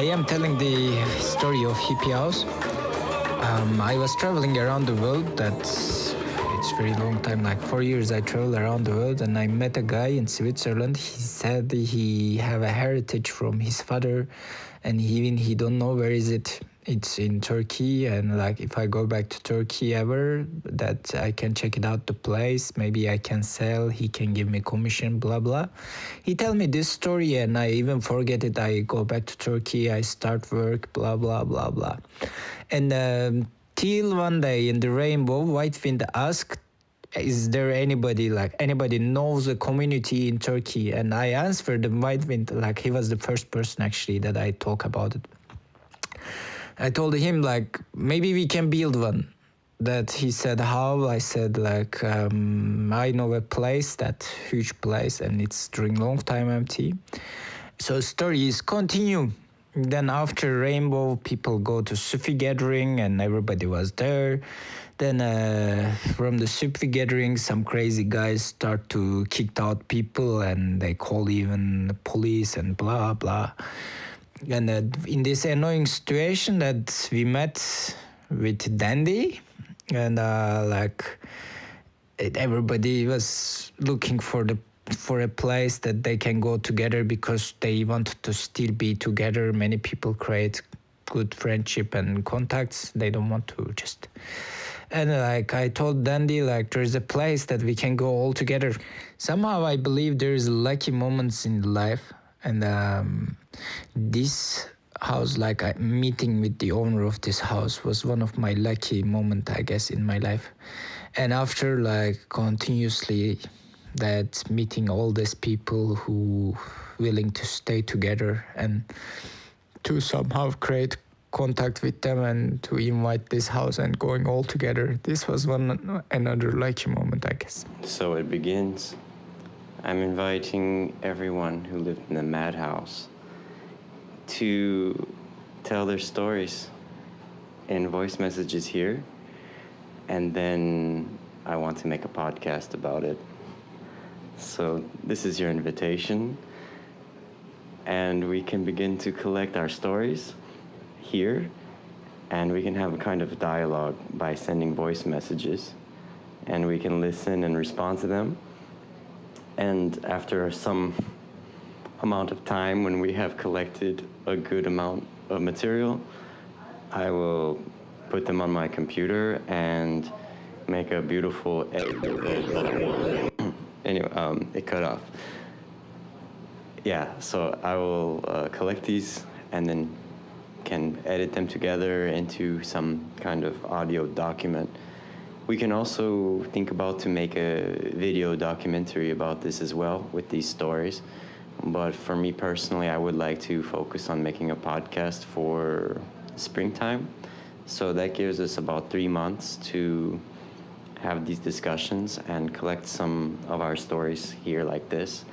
I am telling the story of hippie house. I was traveling around the world. It's very long time, like 4 years I traveled around the world, and I met a guy in Switzerland. He said he have a heritage from his father, and he don't know where is it. It's in Turkey, and like if I go back to Turkey ever, that I can check it out the place. Maybe I can sell. He can give me commission. Blah blah. He tell me this story, and I even forget it. I go back to Turkey. I start work. Blah blah blah blah, and till one day in the rainbow, White Wind asked, "Is there anybody knows a community in Turkey?" And I answered the White Wind like he was the first person actually that I talk about it. I told him like maybe we can build one. That he said how? I said like I know a place, that huge place, and it's during long time empty. So stories continue. Then after Rainbow, people go to Sufi gathering, and everybody was there. Then from the Sufi gathering, some crazy guys start to kick out people, and they call even the police and blah blah. And in this annoying situation that we met with Dandy, and everybody was looking for a place that they can go together because they want to still be together. Many people create good friendship and contacts. They don't want to just. And like I told Dandy, like there is a place that we can go all together. Somehow I believe there is lucky moments in life. And this house, like meeting with the owner of this house was one of my lucky moments, I guess, in my life. And after like continuously that meeting all these people who willing to stay together and to somehow create contact with them and to invite this house and going all together. This was another lucky moment, I guess. So it begins. I'm inviting everyone who lived in the madhouse to tell their stories in voice messages here, and then I want to make a podcast about it. So this is your invitation, and we can begin to collect our stories here, and we can have a kind of dialogue by sending voice messages, and we can listen and respond to them. And after some amount of time, when we have collected a good amount of material, I will put them on my computer and make a beautiful anyway, it cut off. Yeah, so I will collect these and then can edit them together into some kind of audio document. We can also think about to make a video documentary about this as well with these stories. But for me personally, I would like to focus on making a podcast for springtime. So that gives us about 3 months to have these discussions and collect some of our stories here like this.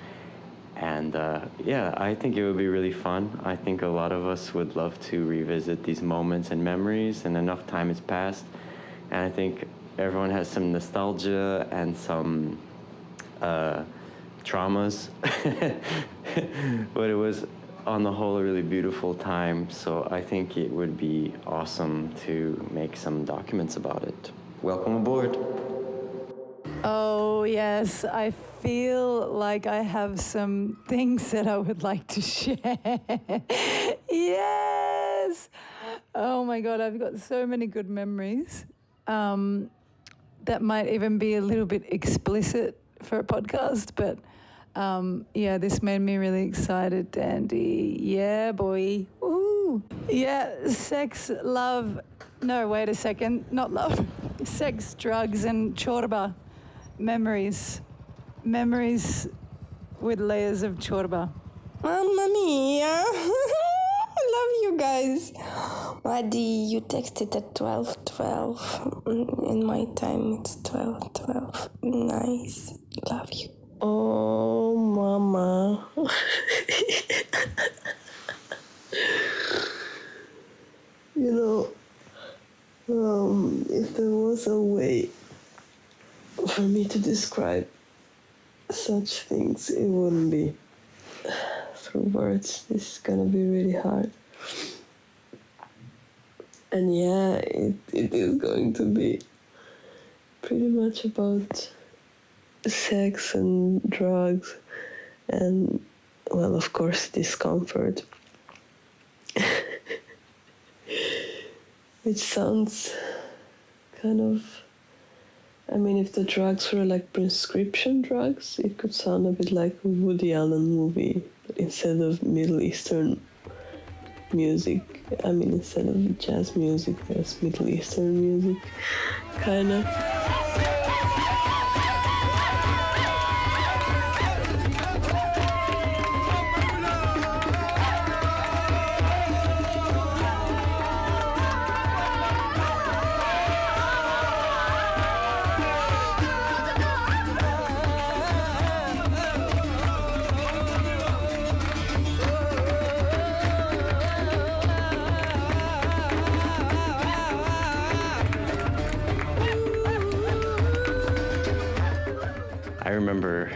And yeah, I think it would be really fun. I think a lot of us would love to revisit these moments and memories, and enough time has passed. And I think everyone has some nostalgia and some traumas. But it was, on the whole, a really beautiful time. So I think it would be awesome to make some documents about it. Welcome aboard. Oh, yes. I feel like I have some things that I would like to share. Yes. Oh, my God. I've got so many good memories. That might even be a little bit explicit for a podcast, but yeah, this made me really excited, Dandy. Yeah, boy. Woo. Yeah, sex, love. No, wait a second. Not love. Sex, drugs, and Chorba. Memories with layers of Chorba. Mamma mia! I love you guys. Maddy, you texted at 12:12. In my time, it's 12:12. Nice. Love you. Oh, mama. You know, if there was a way for me to describe such things, it wouldn't be through words. This is gonna be really hard. And yeah, it is going to be pretty much about sex and drugs and, well, of course, discomfort. Which sounds kind of, I mean, if the drugs were like prescription drugs, it could sound a bit like a Woody Allen movie. But instead of Middle Eastern music, I mean, instead of jazz music, there's Middle Eastern music, kind of. I remember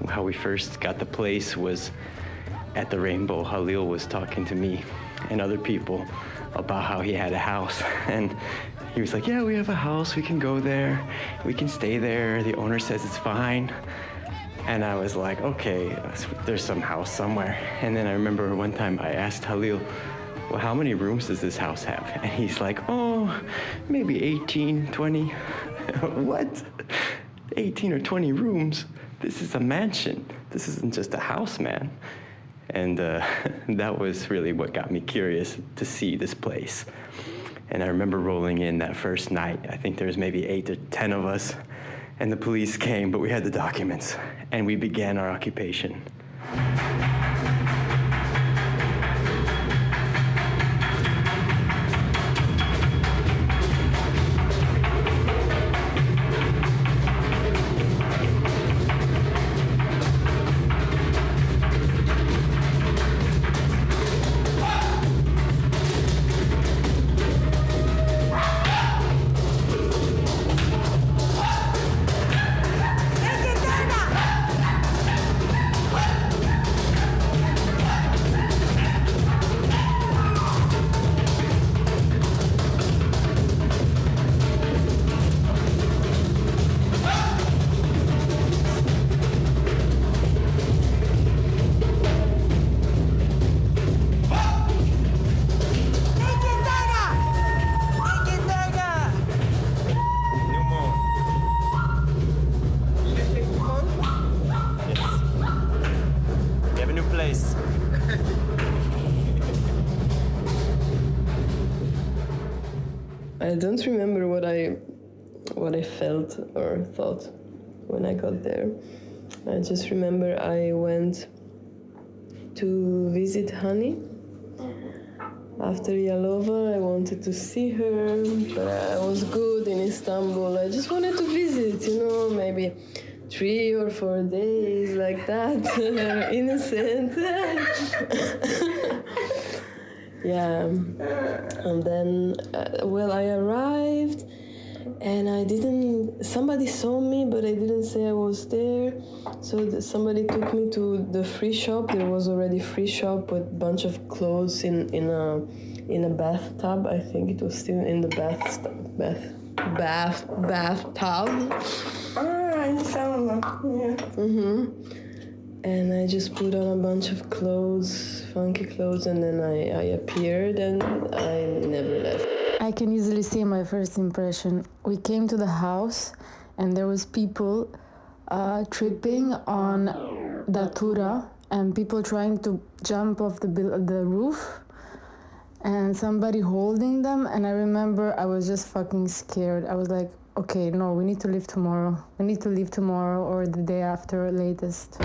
how we first got the place was at the Rainbow. Halil was talking to me and other people about how he had a house, and he was like, yeah, we have a house, we can go there, we can stay there, the owner says it's fine. And I was like, okay, there's some house somewhere. And then I remember one time I asked Halil, well, how many rooms does this house have? And he's like, oh, maybe 18, 20. What? 18 or 20 rooms? This is a mansion. This isn't just a house, man. And that was really what got me curious to see this place. And I remember rolling in that first night. I think there was maybe 8 or 10 of us, and the police came, but we had the documents, and we began our occupation. I don't remember what I felt or thought when I got there. I just remember I went to visit Hani. After Yalova, I wanted to see her, but I was good in Istanbul. I just wanted to visit, maybe 3 or 4 days like that. Innocent. Yeah, and then, I arrived, and somebody saw me, but I didn't say I was there, so somebody took me to the free shop. There was already free shop with a bunch of clothes in a bathtub. I think it was still in the bathtub. And I just put on a bunch of clothes, funky clothes, and then I appeared, and I never left. I can easily say my first impression. We came to the house, and there was people tripping on Datura, and people trying to jump off the roof, and somebody holding them. And I remember I was just fucking scared. I was like, okay, no, we need to leave tomorrow. We need to leave tomorrow or the day after latest.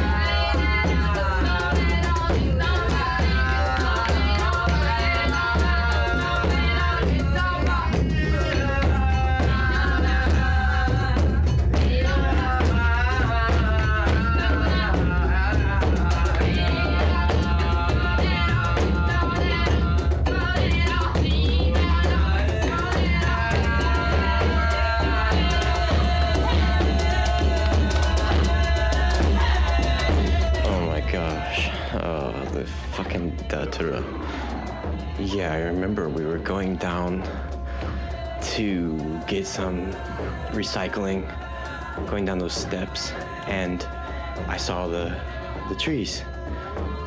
Fucking Datura. Yeah, I remember we were going down to get some recycling, going down those steps, and I saw the trees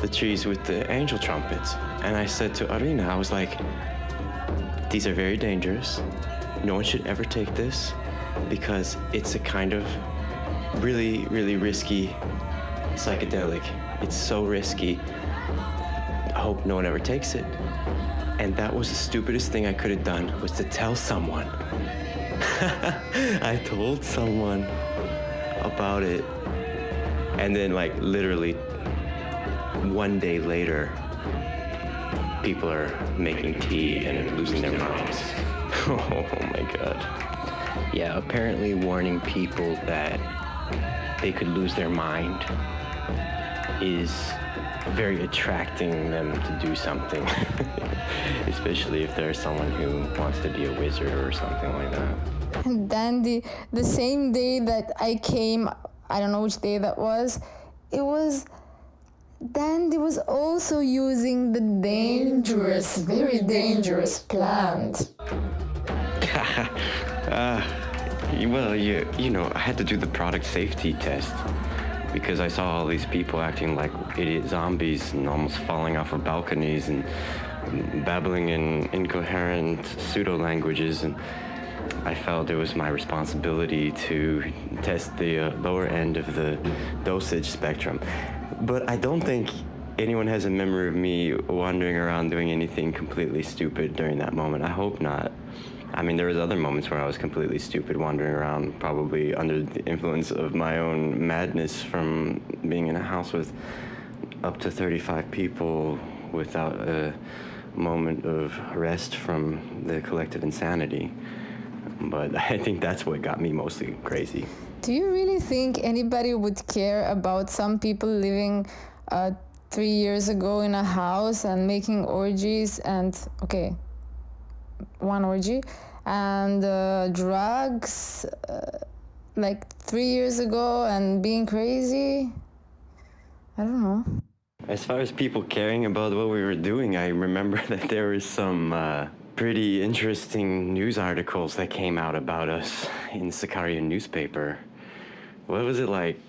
with the angel trumpets. And I said to Irene, I was like, these are very dangerous. No one should ever take this because it's a kind of really, really risky psychedelic. It's so risky. I hope no one ever takes it. And that was the stupidest thing I could have done, was to tell someone. I told someone about it. And then like literally one day later, people are making tea and losing their minds. Oh my God. Yeah, apparently warning people that they could lose their mind is very attracting them to do something. Especially if there's someone who wants to be a wizard or something like that. And then the same day that I came, I don't know which day that was, it was Dandy was also using the dangerous, very dangerous plant. Well, you know, I had to do the product safety test because I saw all these people acting like idiot zombies and almost falling off of balconies and babbling in incoherent pseudo-languages, and I felt it was my responsibility to test the lower end of the dosage spectrum. But I don't think anyone has a memory of me wandering around doing anything completely stupid during that moment. I hope not. I mean, there was other moments where I was completely stupid, wandering around, probably under the influence of my own madness from being in a house with up to 35 people without a moment of rest from the collective insanity. But I think that's what got me mostly crazy. Do you really think anybody would care about some people living 3 years ago in a house and making orgies and, okay, one orgy, and drugs like 3 years ago and being crazy? I don't know. As far as people caring about what we were doing, I remember that there was some pretty interesting news articles that came out about us in the Sakarya newspaper. What was it like?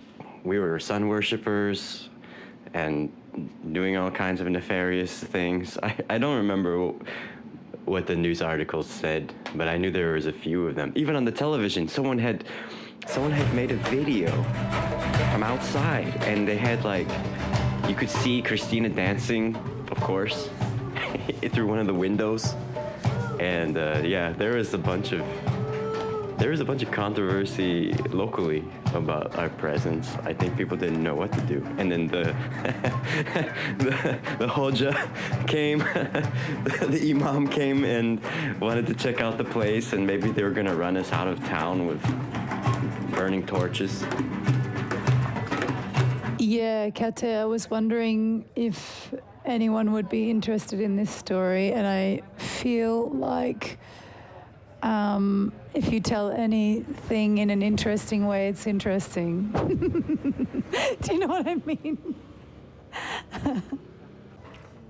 We were sun worshippers and doing all kinds of nefarious things. I don't remember what the news articles said, but I knew there was a few of them. Even on the television, someone had made a video from outside, and they had like, you could see Christina dancing, of course, through one of the windows. And yeah, there was a bunch of controversy locally about our presence. I think people didn't know what to do. And then the Hoja came, the Imam came and wanted to check out the place, and maybe they were gonna run us out of town with burning torches. Yeah, Kate, I was wondering if anyone would be interested in this story, and I feel like if you tell anything in an interesting way, it's interesting. Do you know what I mean?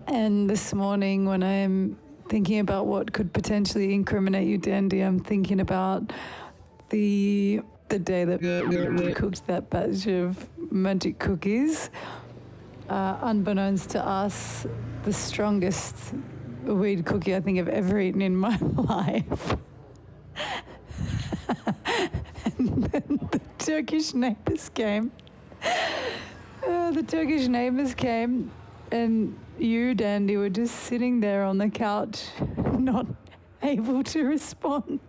And this morning when I'm thinking about what could potentially incriminate you, Dandy, I'm thinking about the day that we cooked that batch of magic cookies. Unbeknownst to us, the strongest weed cookie I think I've ever eaten in my life. And then the Turkish neighbors came. And you, Dandy, were just sitting there on the couch, not able to respond.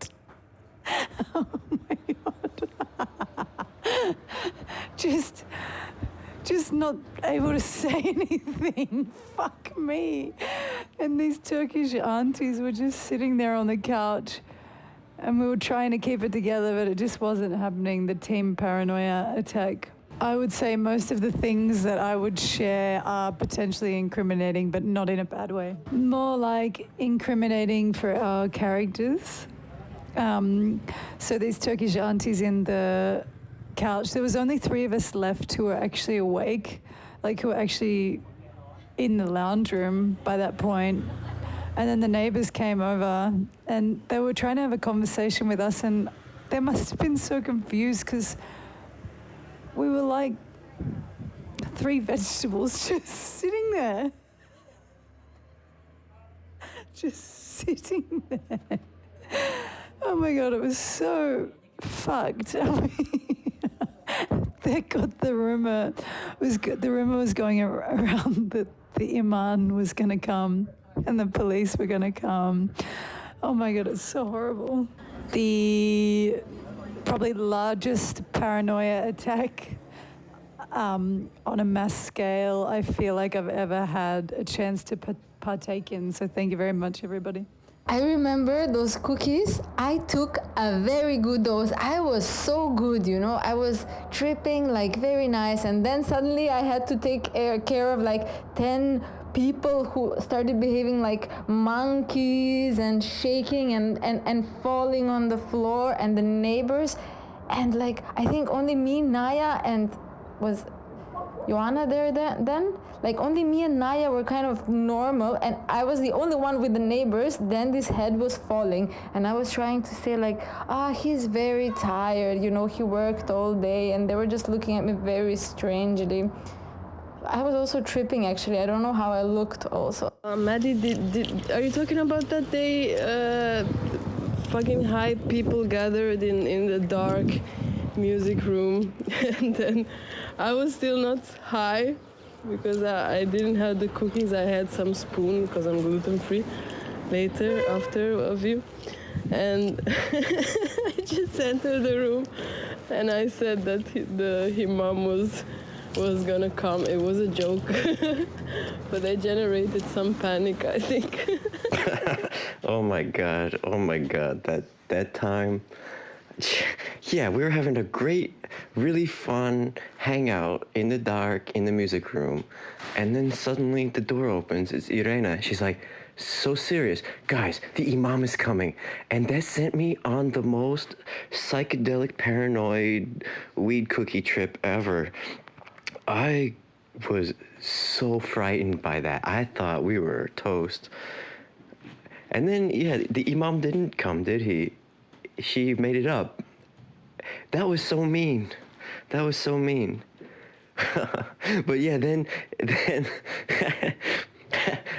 Oh my God. Just not able to say anything. Fuck me. And these Turkish aunties were just sitting there on the couch, and we were trying to keep it together, but it just wasn't happening. The team paranoia attack. I would say most of the things that I would share are potentially incriminating, but not in a bad way. More like incriminating for our characters. So these Turkish aunties in the couch, there was only 3 of us left who were actually awake, like who were actually in the lounge room by that point. And then the neighbors came over and they were trying to have a conversation with us, and they must have been so confused because we were like 3 vegetables just sitting there. Just sitting there. Oh my God, it was so fucked. They got the rumor was going around that the imam was going to come and the police were going to come. Oh my God, it's so horrible. The probably largest paranoia attack on a mass scale I feel like I've ever had a chance to partake in. So thank you very much, everybody. I remember those cookies. I took a very good dose. I was so good, you know. I was tripping like very nice, and then suddenly I had to take care of like 10 people who started behaving like monkeys and shaking and falling on the floor, and the neighbors, and like I think only me, Naya, and was Joanna there then? Like only me and Naya were kind of normal, and I was the only one with the neighbors. Then this head was falling, and I was trying to say like, he's very tired, you know, he worked all day, and they were just looking at me very strangely. I was also tripping actually. I don't know how I looked also. Maddy, are you talking about that day fucking high people gathered in the dark music room and then I was still not high because I didn't have the cookies. I had some spoon because I'm gluten free later after a few, and I just entered the room and I said that the imam was gonna come. It was a joke but I generated some panic, I think. Oh my god, that time. Yeah, we were having a great, really fun hangout in the dark in the music room, and then suddenly the door opens. It's Irene. She's like, so serious, guys, the imam is coming. And that sent me on the most psychedelic, paranoid weed cookie trip ever. I was so frightened by that. I thought we were toast. And then, yeah, the imam didn't come, did he? She made it up. That was so mean. But yeah, then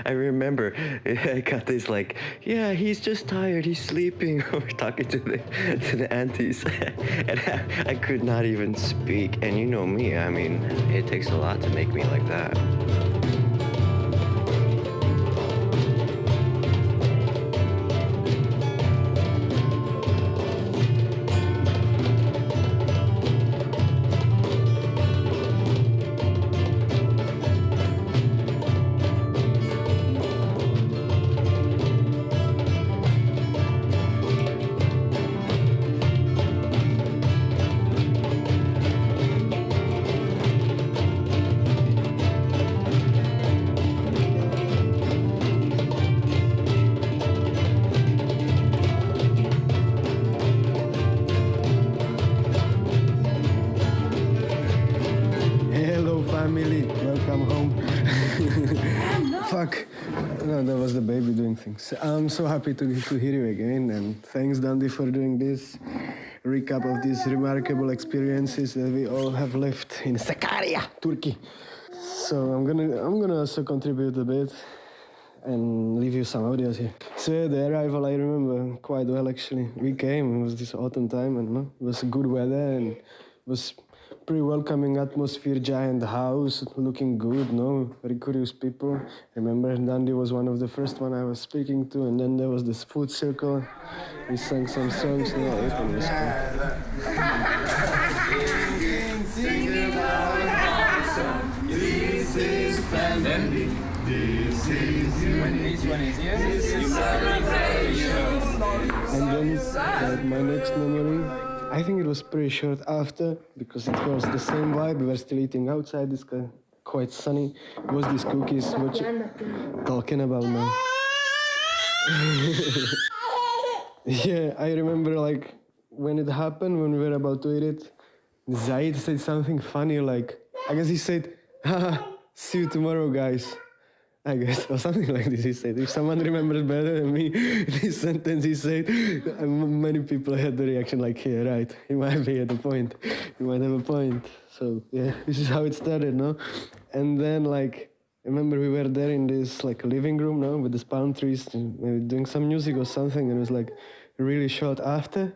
I remember I got this like, yeah, he's just tired, he's sleeping. We're talking to the aunties, and I could not even speak. And you know me, I mean, it takes a lot to make me like that. No, that was the baby doing things. I'm so happy to hear you again, and thanks, Dandi, for doing this recap of these remarkable experiences that we all have lived in Sakarya, Turkey. So I'm gonna also contribute a bit and leave you some audios here. So the arrival I remember quite well actually. We came, it was this autumn time, and it was good weather, and it was pretty welcoming atmosphere, giant house, looking good, very curious people. I remember Dandi was one of the first one I was speaking to, and then there was this food circle. We sang some songs, it was cool. This is pandemic. This is you. When this one is here, this is celebration. And then my next memory, I think it was pretty short after, because it was the same vibe. We were still eating outside. It's quite sunny. It was these cookies. What you talking about, man? Yeah, I remember like when it happened, when we were about to eat it, Zaid said something funny, like, I guess he said, haha, see you tomorrow, guys. I guess, or something like this he said. If someone remembers better than me this sentence he said, many people had the reaction like, yeah, right, he might be at a point. He might have a point. So, yeah, this is how it started, no? And then, like, I remember we were there in this, like, living room, no, with these palm trees, and maybe doing some music or something, and it was, like, really short after.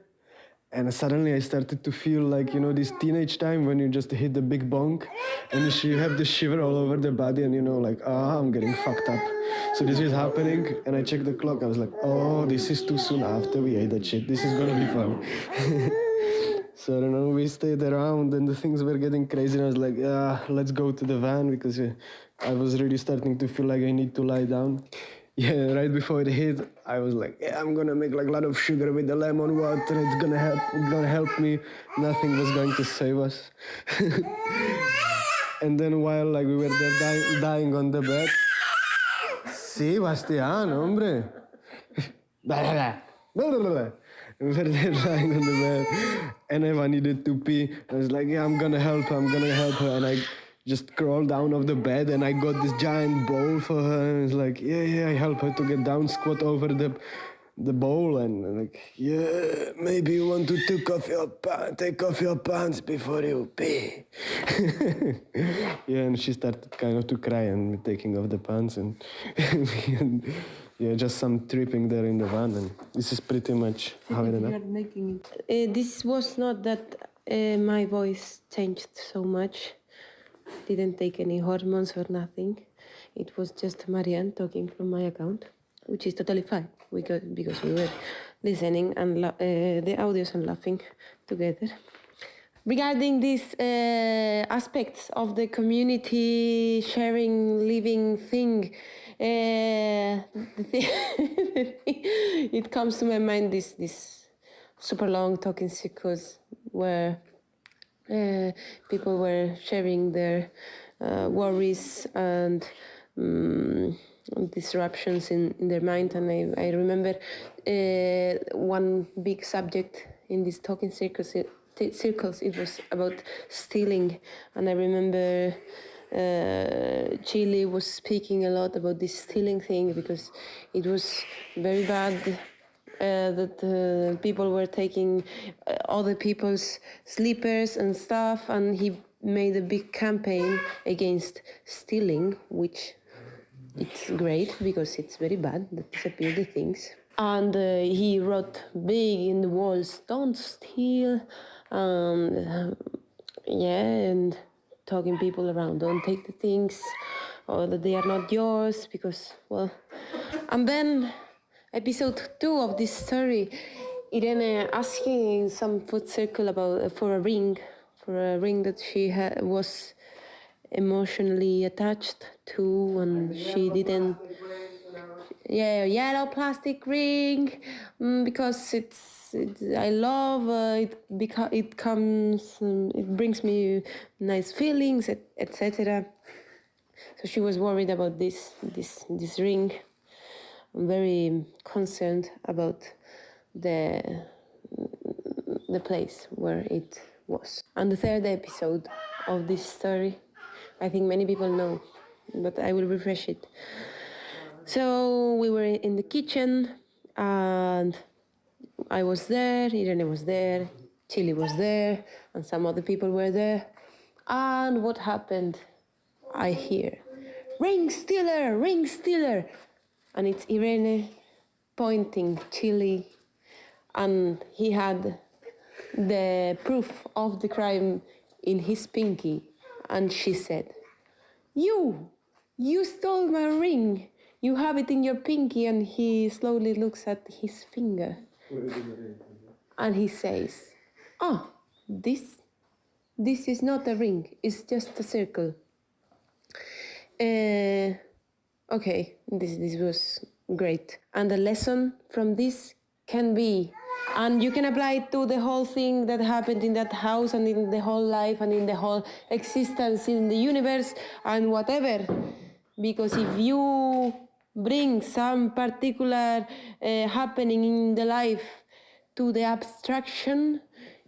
And suddenly I started to feel like, you know, this teenage time when you just hit the big bonk and you have the shiver all over the body and, you know, like, I'm getting fucked up. So this is happening and I checked the clock. I was like, oh, this is too soon after we ate that shit. This is going to be fun. So I don't know, we stayed around and the things were getting crazy and I was like, let's go to the van because I was really starting to feel like I need to lie down. Yeah, right before it hit, I was like, yeah, I'm gonna make like a lot of sugar with the lemon water. It's gonna help me. Nothing was going to save us. And then while like we were there dying on the bed, sí, Bastian, hombre. We were there lying on the bed, and Eva needed to pee. I was like, yeah, I'm gonna help her, and I just crawled down off the bed and I got this giant bowl for her and it's like, yeah, I help her to get down, squat over the bowl and like, yeah, maybe you want to take off your pants before you pee. Yeah, and she started kind of to cry and taking off the pants and yeah, just some tripping there in the van and this is pretty much how it ended up. This was not that my voice changed so much. Didn't take any hormones or nothing. It was just Maryan talking from my account, which is totally fine because we were listening and the audios and laughing together. Regarding these aspects of the community sharing, living thing, it comes to my mind this super long talking circles where people were sharing their worries and disruptions in their mind. And I remember one big subject in these talking circles, it was about stealing. And I remember Chile was speaking a lot about this stealing thing because it was very bad. That people were taking other people's slippers and stuff, and he made a big campaign against stealing, which it's great because it's very bad that disappear the things. And he wrote big in the walls, "Don't steal," and talking people around, don't take the things, or that they are not yours because, well, and then. Episode 2 of this story, Irene asking in some food circle for a ring that she was emotionally attached to, and she didn't. Yeah, yellow plastic ring, because I love it. Because it comes, it brings me nice feelings, etc. So she was worried about this ring. I'm very concerned about the place where it was. And the third episode of this story, I think many people know, but I will refresh it. So we were in the kitchen and I was there, Irene was there, Chile was there, and some other people were there. And what happened? I hear, "Ring stealer, ring stealer." And it's Irene pointing Chile, and he had the proof of the crime in his pinky. And she said, You stole my ring. You have it in your pinky." And he slowly looks at his finger. And he says, "Oh, this is not a ring. It's just a circle." Okay, this was great. And the lesson from this can be, and you can apply it to the whole thing that happened in that house and in the whole life and in the whole existence in the universe and whatever. Because if you bring some particular happening in the life to the abstraction,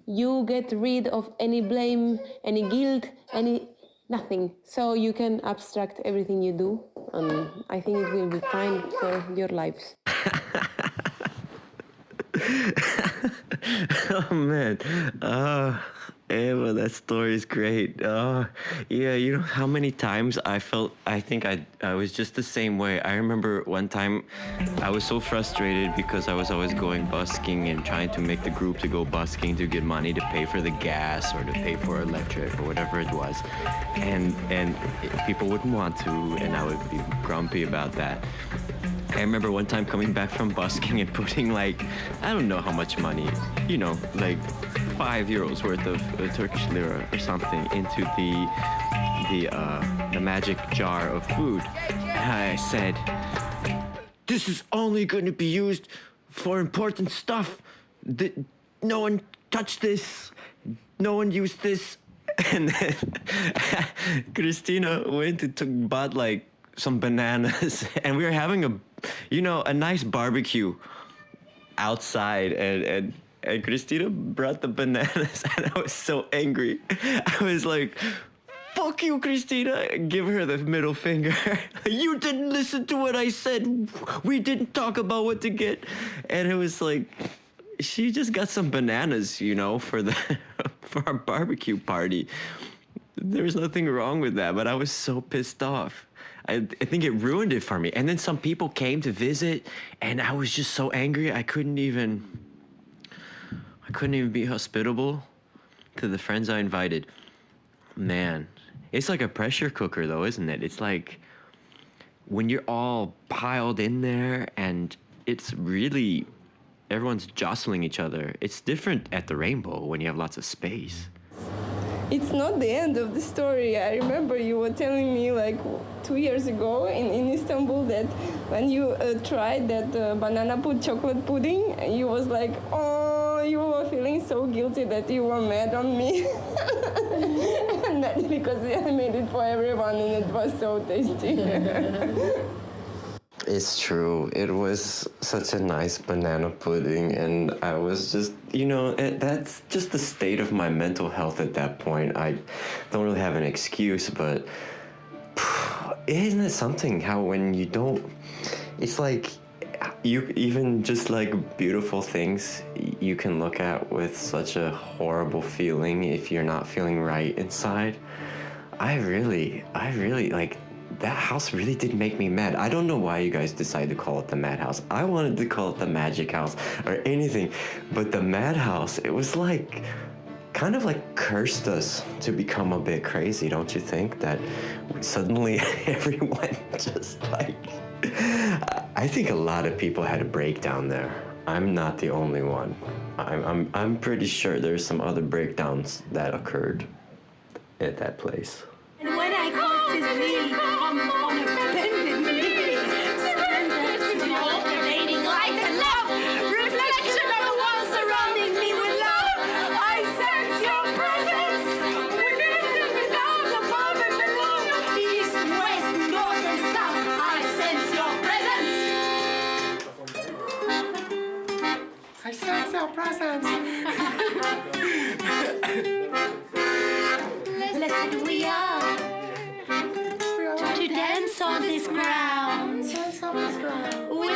you get rid of any blame, any guilt, any nothing. So you can abstract everything you do, and I think it will be fine for your lives. Oh man, Eva, that story is great. Yeah, you know how many times I think I was just the same way. I remember one time I was so frustrated because I was always going busking and trying to make the group to go busking to get money to pay for the gas or to pay for electric or whatever it was, and people wouldn't want to, and I would be grumpy about that. I remember one time coming back from busking and putting like, I don't know how much money, you know, like €5 worth of Turkish lira or something into the magic jar of food. And I said, this is only going to be used for important stuff. No one touched this. No one used this. And then Christina went and bought like some bananas, and we were having a nice barbecue outside, and Christina brought the bananas, and I was so angry. I was like, fuck you, Christina, give her the middle finger. You didn't listen to what I said. We didn't talk about what to get. And it was like, she just got some bananas, you know, for our barbecue party. There was nothing wrong with that, but I was so pissed off. I think it ruined it for me. And then some people came to visit, and I was just so angry. I couldn't even be hospitable to the friends I invited. Man, it's like a pressure cooker though, isn't it? It's like when you're all piled in there and it's really, everyone's jostling each other. It's different at the Rainbow when you have lots of space. It's not the end of the story. I remember you were telling me like 2 years ago in Istanbul that when you tried that banana chocolate pudding, you was like, oh, you were feeling so guilty that you were mad on me. And that's because I made it for everyone and it was so tasty. It's true. It was such a nice banana pudding, and I was just, that's just the state of my mental health at that point. I don't really have an excuse, but isn't it something how when you don't, it's like you even just like beautiful things you can look at with such a horrible feeling if you're not feeling right inside. I really like, that house really did make me mad. I don't know why you guys decided to call it the Madhouse. I wanted to call it the Magic House or anything, but the Madhouse, it was like, kind of like cursed us to become a bit crazy, don't you think? That suddenly everyone just like, I think a lot of people had a breakdown there. I'm not the only one. I'm pretty sure there's some other breakdowns that occurred at that place. And when I caught his knee on a bended knee, surrendered to the alternating light and love, reflection of the one surrounding me with love, I sense your presence, within and without, above and below, east, west, north and south, I sense your presence. I sense your presence. Blessed we are to dance on this ground with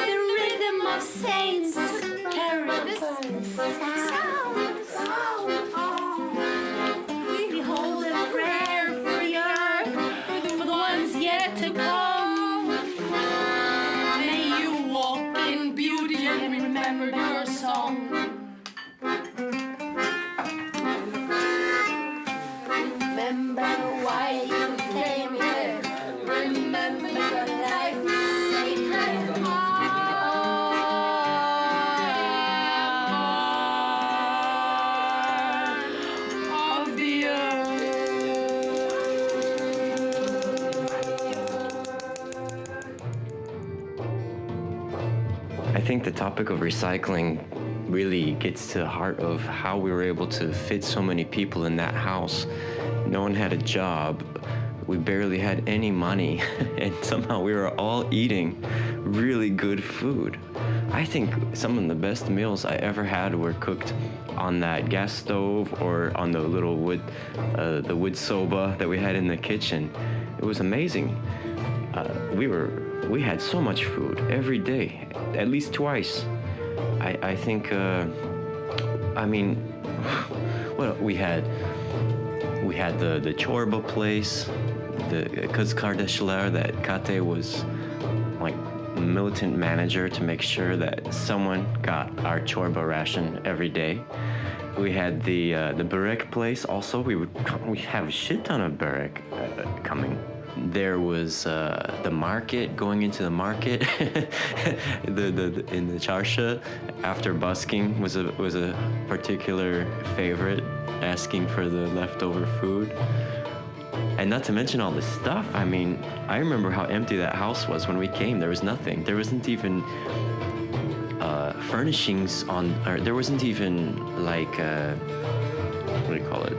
the rhythm of saints, carolers, sound. We hold a prayer for the earth, for the ones yet to come. May you walk in beauty and remember your song. Remember why you came here. Remember your life sacred heart of the I think the topic of recycling really gets to the heart of how we were able to fit so many people in that house. No one had a job. We barely had any money, and somehow we were all eating really good food. I think some of the best meals I ever had were cooked on that gas stove or on the little wood soba that we had in the kitchen. It was amazing. We had so much food every day, at least twice. I think, what we had the Chorba place, the Kız Kardeşler, that Kate was like militant manager to make sure that someone got our Chorba ration every day. We had the Burek place also. We have a shit ton of Burek coming. There was the market, going into the market, in the charsha after busking was a particular favorite, asking for the leftover food. And not to mention all the stuff. I mean, I remember how empty that house was when we came. There was nothing. There wasn't even furnishings or there wasn't even like, what do you call it?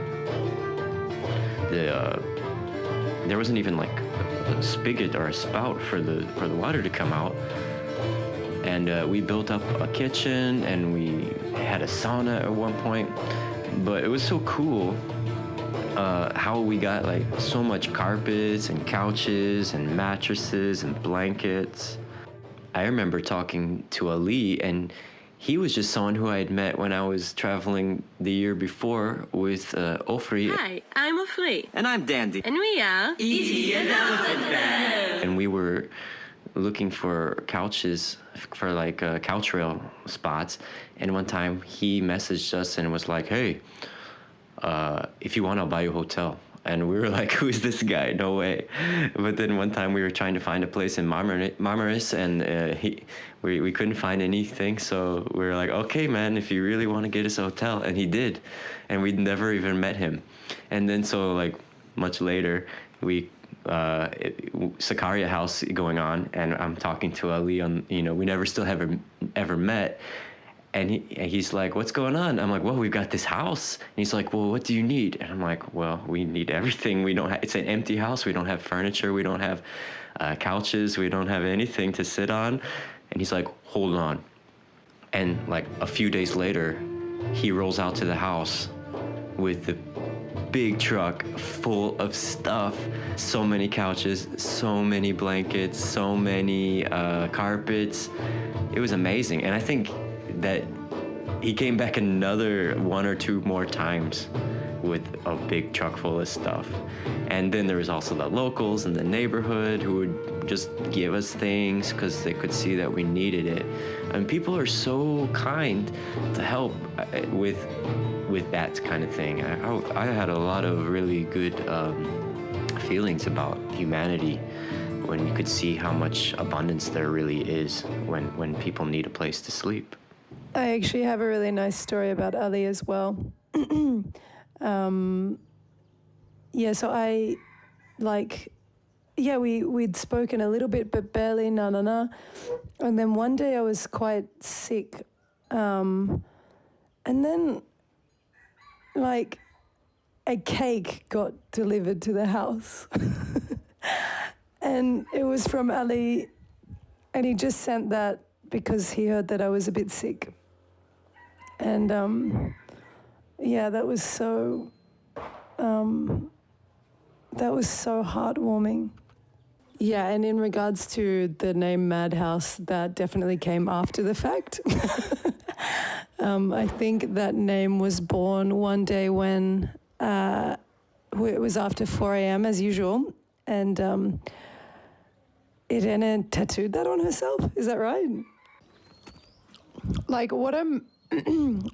There wasn't even like a spigot or a spout for the water to come out. And we built up a kitchen and we had a sauna at one point. But it was so cool how we got like so much carpets and couches and mattresses and blankets. I remember talking to Ali, and he was just someone who I had met when I was traveling the year before with Ofri. Hi, I'm Ofri. And I'm Dandy. And we are E.T. and Elephant Band. And we were looking for couches for like couch rail spots. And one time he messaged us and was like, hey, if you want, I'll buy you a hotel. And we were like, who is this guy? No way. But then one time we were trying to find a place in Marmaris, and we couldn't find anything. So we were like, okay, man, if you really want to get us a hotel. And he did. And we'd never even met him. And then so like much later, Sakarya house going on, and I'm talking to Ali on, we never still have ever met. And he's like, what's going on? I'm like, well, we've got this house. And he's like, well, what do you need? And I'm like, well, we need everything. We don't have, it's an empty house. We don't have furniture. We don't have couches. We don't have anything to sit on. And he's like, hold on. And like a few days later, he rolls out to the house with the big truck full of stuff. So many couches, so many blankets, so many carpets. It was amazing. And I think that he came back another 1 or 2 more times with a big truck full of stuff. And then there was also the locals in the neighborhood who would just give us things because they could see that we needed it. And people are so kind to help with that kind of thing. I had a lot of really good feelings about humanity when you could see how much abundance there really is when people need a place to sleep. I actually have a really nice story about Ali as well. So I, we'd spoken a little bit, but barely, And then one day I was quite sick. And then, a cake got delivered to the house. And it was from Ali. And he just sent that because he heard that I was a bit sick. And that was so heartwarming. Yeah, and in regards to the name Madhouse, that definitely came after the fact. I think that name was born one day when it was after 4 a.m. as usual, and Irene tattooed that on herself. Is that right? What I'm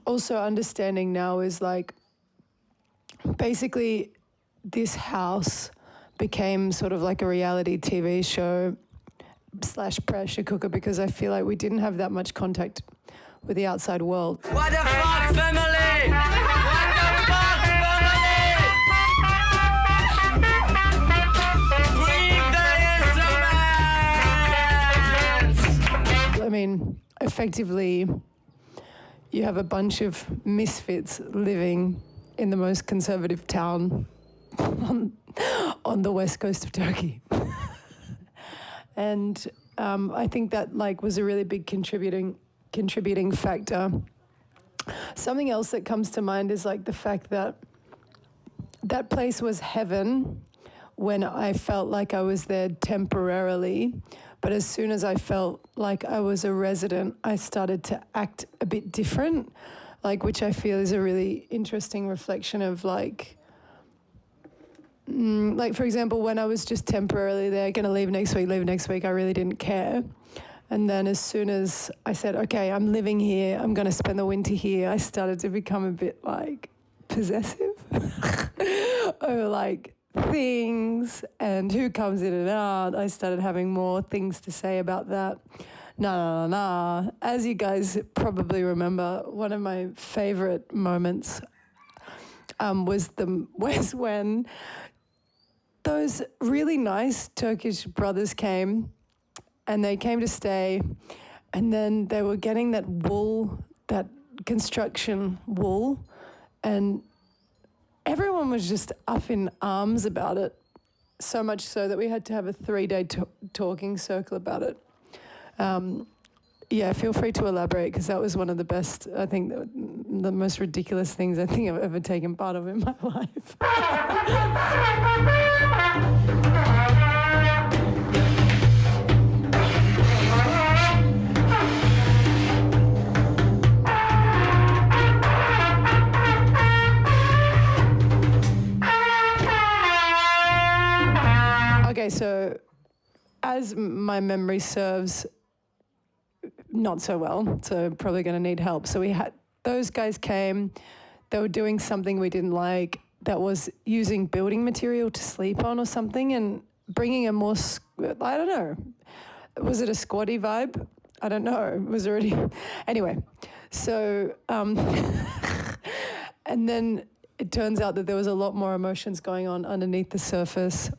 also understanding now is basically this house became sort of like a reality TV show / pressure cooker because I feel like we didn't have that much contact with the outside world. What the fuck, family? What the fuck, family? Bring the instruments! I mean, effectively, you have a bunch of misfits living in the most conservative town on the west coast of Turkey. And I think that was a really big contributing contributing factor. Something else that comes to mind is like the fact that that place was heaven when I felt like I was there temporarily. But as soon as I felt like I was a resident, I started to act a bit different, like, which I feel is a really interesting reflection of like, for example, when I was just temporarily there, going to leave next week, I really didn't care. And then as soon as I said, okay, I'm living here, I'm going to spend the winter here, I started to become a bit like possessive over like things and who comes in and out. I started having more things to say about that. As you guys probably remember, one of my favorite moments was when those really nice Turkish brothers came, and they came to stay, and then they were getting that wool, that construction wool, and everyone was just up in arms about it, so much so that we had to have a 3-day talking circle about it. Yeah, feel free to elaborate, because that was one of the best, I think, the most ridiculous things I think I've ever taken part of in my life. Okay, so as my memory serves, not so well, so probably going to need help. So those guys came, they were doing something we didn't like, that was using building material to sleep on or something, and bringing a more, I don't know, was it a squatty vibe? I don't know, it was already, anyway. So, and then it turns out that there was a lot more emotions going on underneath the surface.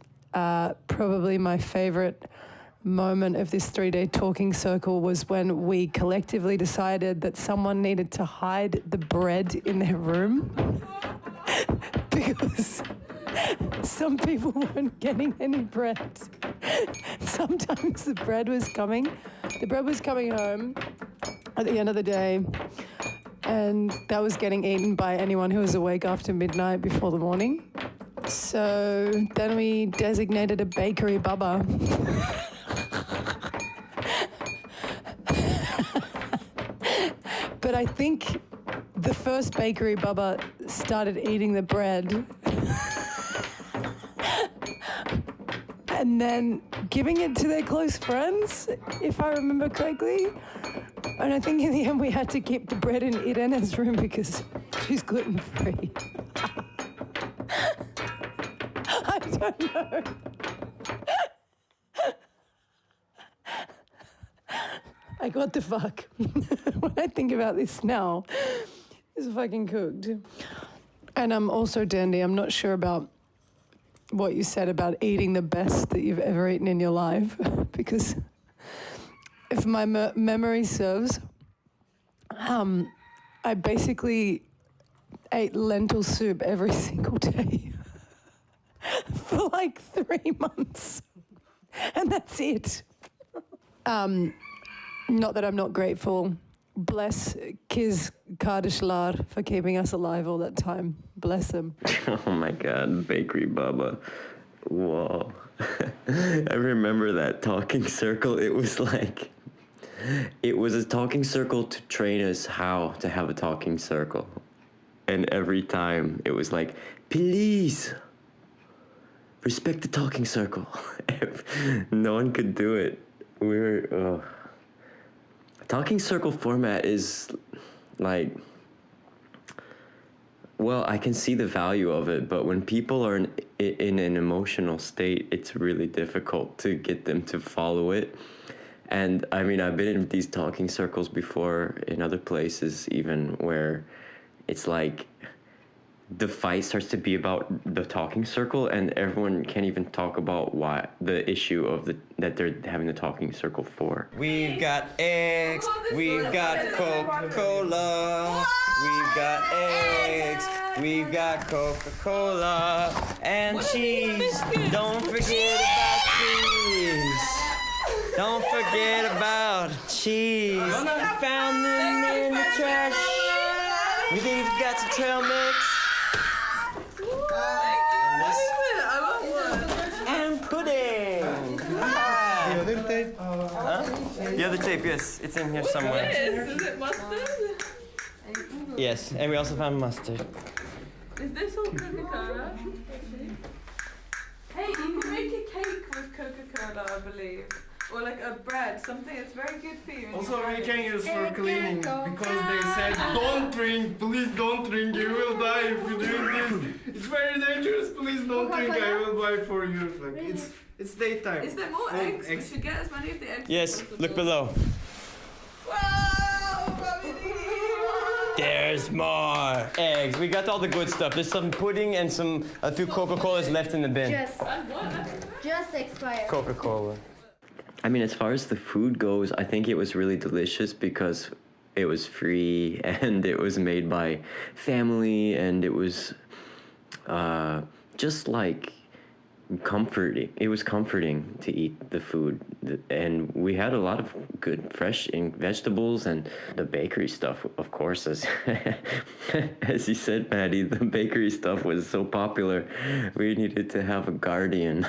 Probably my favorite moment of this 3-day talking circle was when we collectively decided that someone needed to hide the bread in their room because some people weren't getting any bread. Sometimes the bread was coming home at the end of the day, and that was getting eaten by anyone who was awake after midnight before the morning. So then we designated a bakery baba. But I think the first bakery baba started eating the bread and then giving it to their close friends, if I remember correctly. And I think in the end we had to keep the bread in Irene's room because she's gluten-free. I don't know. Like, what the fuck? When I think about this now, it's fucking cooked. And I'm also, Dandy, I'm not sure about what you said about eating the best that you've ever eaten in your life, because if my memory serves, I basically ate lentil soup every single day for like 3 months, and that's it. Not that I'm not grateful. Bless Kiz Kardashlar for keeping us alive all that time. Bless them. Oh my God, Bakery Baba. Whoa. I remember that talking circle. It was a talking circle to train us how to have a talking circle. And every time it was like, please, respect the talking circle. No one could do it. Talking circle format is like, well, I can see the value of it, but when people are in an emotional state, it's really difficult to get them to follow it. And I mean, I've been in these talking circles before in other places, even where it's like the fight starts to be about the talking circle, and everyone can't even talk about why the issue of that they're having the talking circle for. We've got eggs, we've got Coca-Cola, we've got eggs, we've got Coca-Cola, and cheese. Don't forget about cheese. Don't forget about about cheese. Found them in the trash. We think we've got some trail mix. And pudding. The other tape? The other tape, yes. It's in here somewhere. Is it mustard? Yes, and we also found mustard. Is this all Coca-Cola? Hey, you can make a cake with Coca-Cola, I believe. Or like a bread, something that's very good for you. Also, we can use for cleaning because they said, don't drink, please don't drink, you will die if you drink this. It's very dangerous, please don't drink, I will buy for you. Like, it's daytime. Is there more eggs? We should get as many of the eggs Yes, as possible. look below. Wow, family! There's more eggs. We got all the good stuff. There's some pudding and a few Coca-Colas left in the bin. Just expired. Coca-Cola. I mean, as far as the food goes, I think it was really delicious because it was free and it was made by family and it was just like comforting. It was comforting to eat the food, and we had a lot of good fresh vegetables and the bakery stuff, of course. As as you said, Maddy, the bakery stuff was so popular. We needed to have a guardian.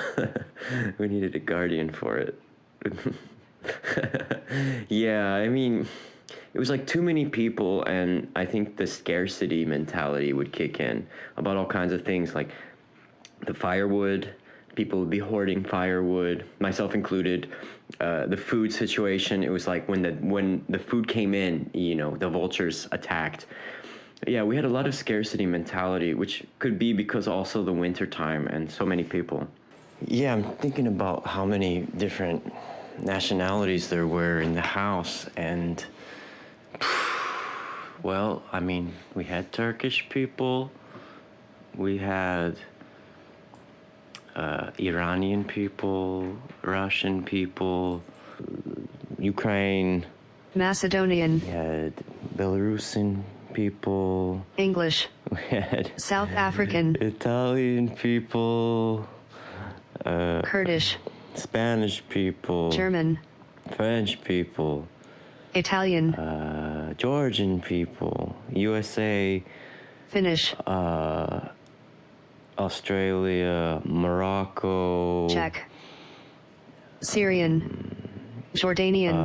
We needed a guardian for it. Yeah, I mean, it was like too many people, and I think the scarcity mentality would kick in about all kinds of things, like the firewood. People would be hoarding firewood, myself included. The food situation, it was like when the food came in, you know, the vultures attacked. Yeah, we had a lot of scarcity mentality, which could be because also the winter time and so many people. Yeah, I'm thinking about how many different nationalities there were in the house, and well, I mean, we had Turkish people, we had Iranian people, Russian people, Ukraine, Macedonian, we had Belarusian people, English, we had South African, Italian people, Kurdish, Spanish people, German, French people, Italian, Georgian people, USA, Finnish, Australia, Morocco, Czech, Syrian, Jordanian.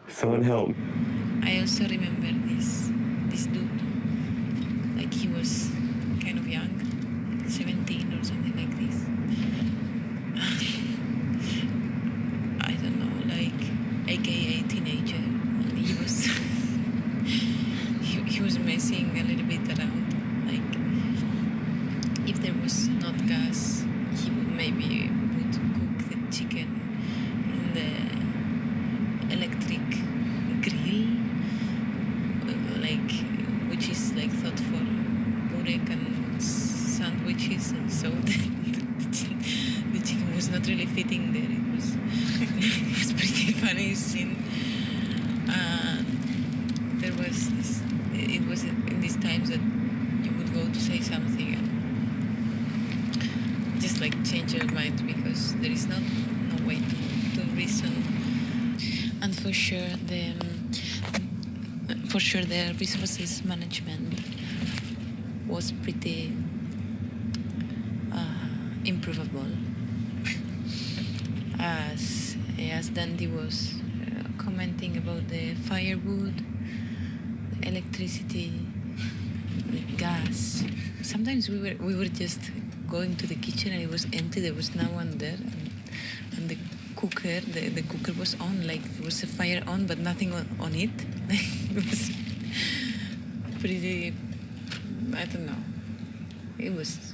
Someone help. I also remember this dude, like he was kind of young, like 17 or something like this. I don't know, like AKA teenager. And he was messing a little bit around. Like if there was not gas, he would cook the chicken in the electric grill, like which is like thought for Burek and sandwiches, and so the chicken was not really fitting there. It was pretty funny scene. There was this. It was in these times that you would go to say something and just like change your mind because there is no way to reason. And for sure the resources management was pretty improvable. As Dandy was commenting about the firewood, the electricity, the gas. Sometimes we were just going to the kitchen and it was empty. There was no one there, and the cooker, the cooker was on. Like there was a fire on, but nothing on it. It was pretty. I don't know. It was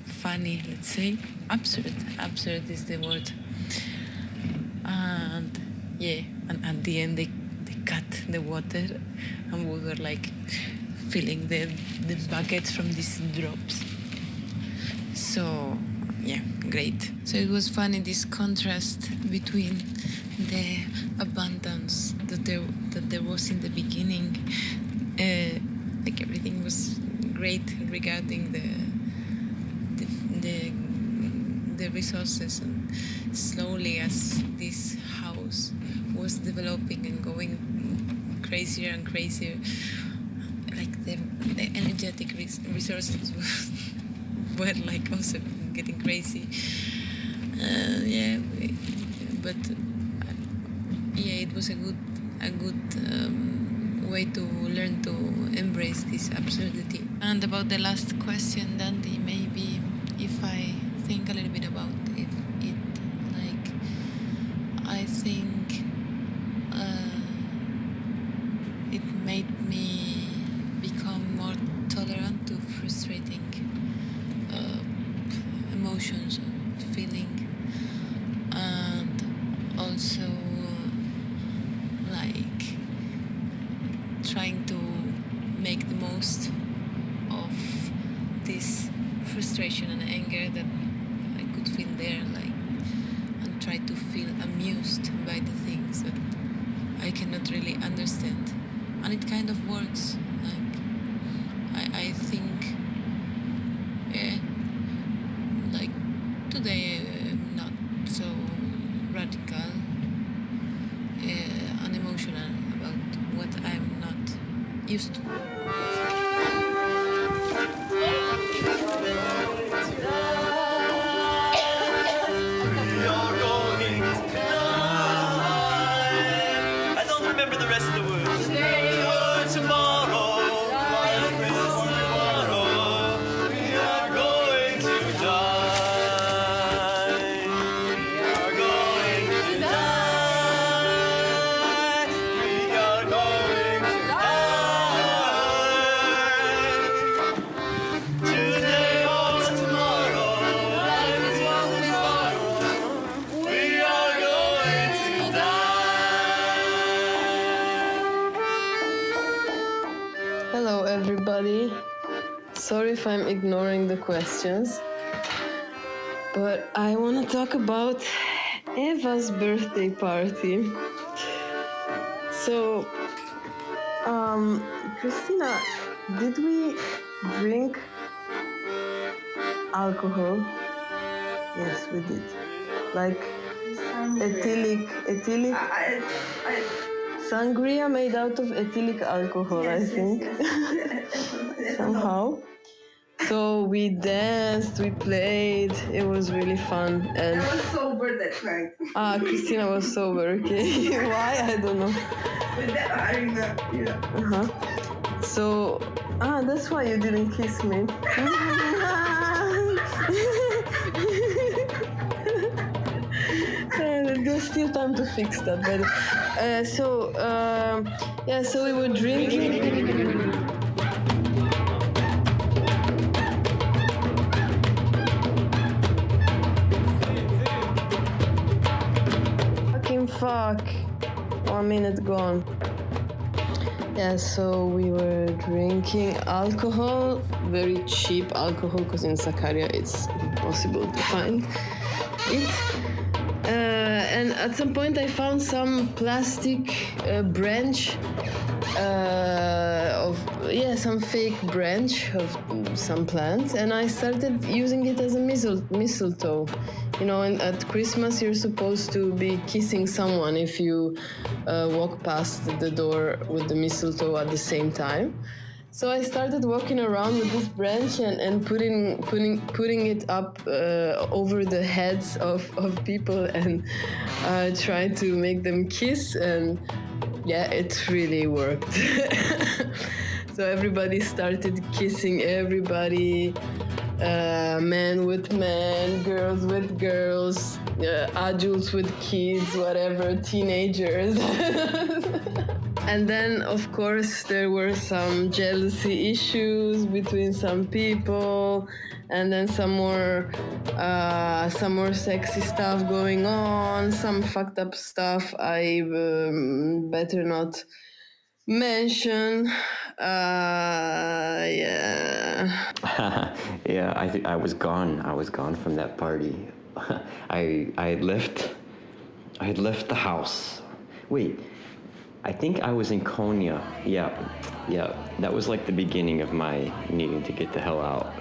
funny, let's say. Absurd is the word. And yeah, and at the end they cut the water, and we were like filling the buckets from these drops. So yeah, great. So it was funny, this contrast between the abundance that there was in the beginning. Like everything was great regarding the the resources, and slowly as this house was developing and going crazier and crazier, like the energetic resources were like also getting crazy. It was a good way to learn to embrace this absurdity. And about the last question, Dandy, maybe if I think a little bit about it like I think it made me become more tolerant to frustrating emotions or feeling, and also like trying to make the most of this frustration and anger that I could feel there, like, and try to feel amused by the things that I cannot really understand. And it kind of works. Like, I think, like today I'm not so radical and emotional about what I'm not used to. I don't remember the rest of the words. Today or tomorrow, tomorrow, we are going to die. We are going to die. We are going to die. Today or tomorrow, life is what we borrow. We are going to Hello, everybody. Sorry if I'm ignoring the questions, but I want to talk about Eva's birthday party. So, Christina, did we drink alcohol? Yes, we did. Like ethylic sangria made out of ethylic alcohol, I think. Somehow. So we danced, we played, it was really fun. And I was sober that night. Christina was sober, okay. Why? I don't know. So, that's why you didn't kiss me. There's still time to fix that, but so we were drinking. Fuck, 1 minute gone. Yeah, so we were drinking alcohol, very cheap alcohol, because in Sakarya it's impossible to find it. And at some point I found some plastic branch some fake branch of some plant, and I started using it as a mistletoe. You know, and at Christmas you're supposed to be kissing someone if you walk past the door with the mistletoe at the same time. So I started walking around with this branch and putting it up over the heads of people and trying to make them kiss, and yeah, it really worked. So everybody started kissing everybody, men with men, girls with girls, adults with kids, whatever, teenagers. And then, of course, there were some jealousy issues between some people, and then some more sexy stuff going on, some fucked up stuff I better not mention. Yeah, I think I was gone. I was gone from that party. I had left the house. Wait, I think I was in Konya. Yeah, that was like the beginning of my needing to get the hell out.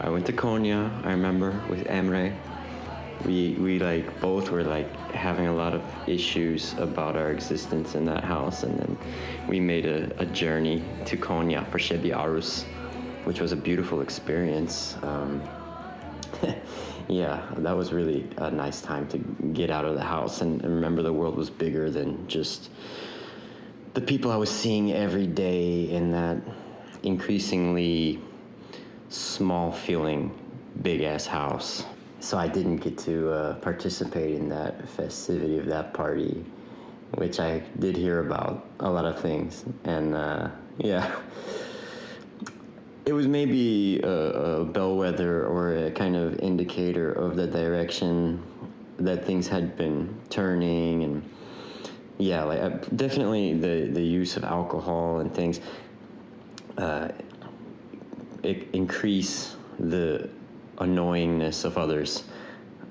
I went to Konya, I remember, with Emre, we like both were like having a lot of issues about our existence in that house, and then we made a journey to Konya for Shebi Arus, which was a beautiful experience. Yeah, that was really a nice time to get out of the house and remember the world was bigger than just the people I was seeing every day in that increasingly small feeling big ass house. So I didn't get to participate in that festivity of that party, which I did hear about a lot of things. And yeah, it was maybe a bellwether or a kind of indicator of the direction that things had been turning. And yeah, like definitely the use of alcohol and things it increase the annoyingness of others.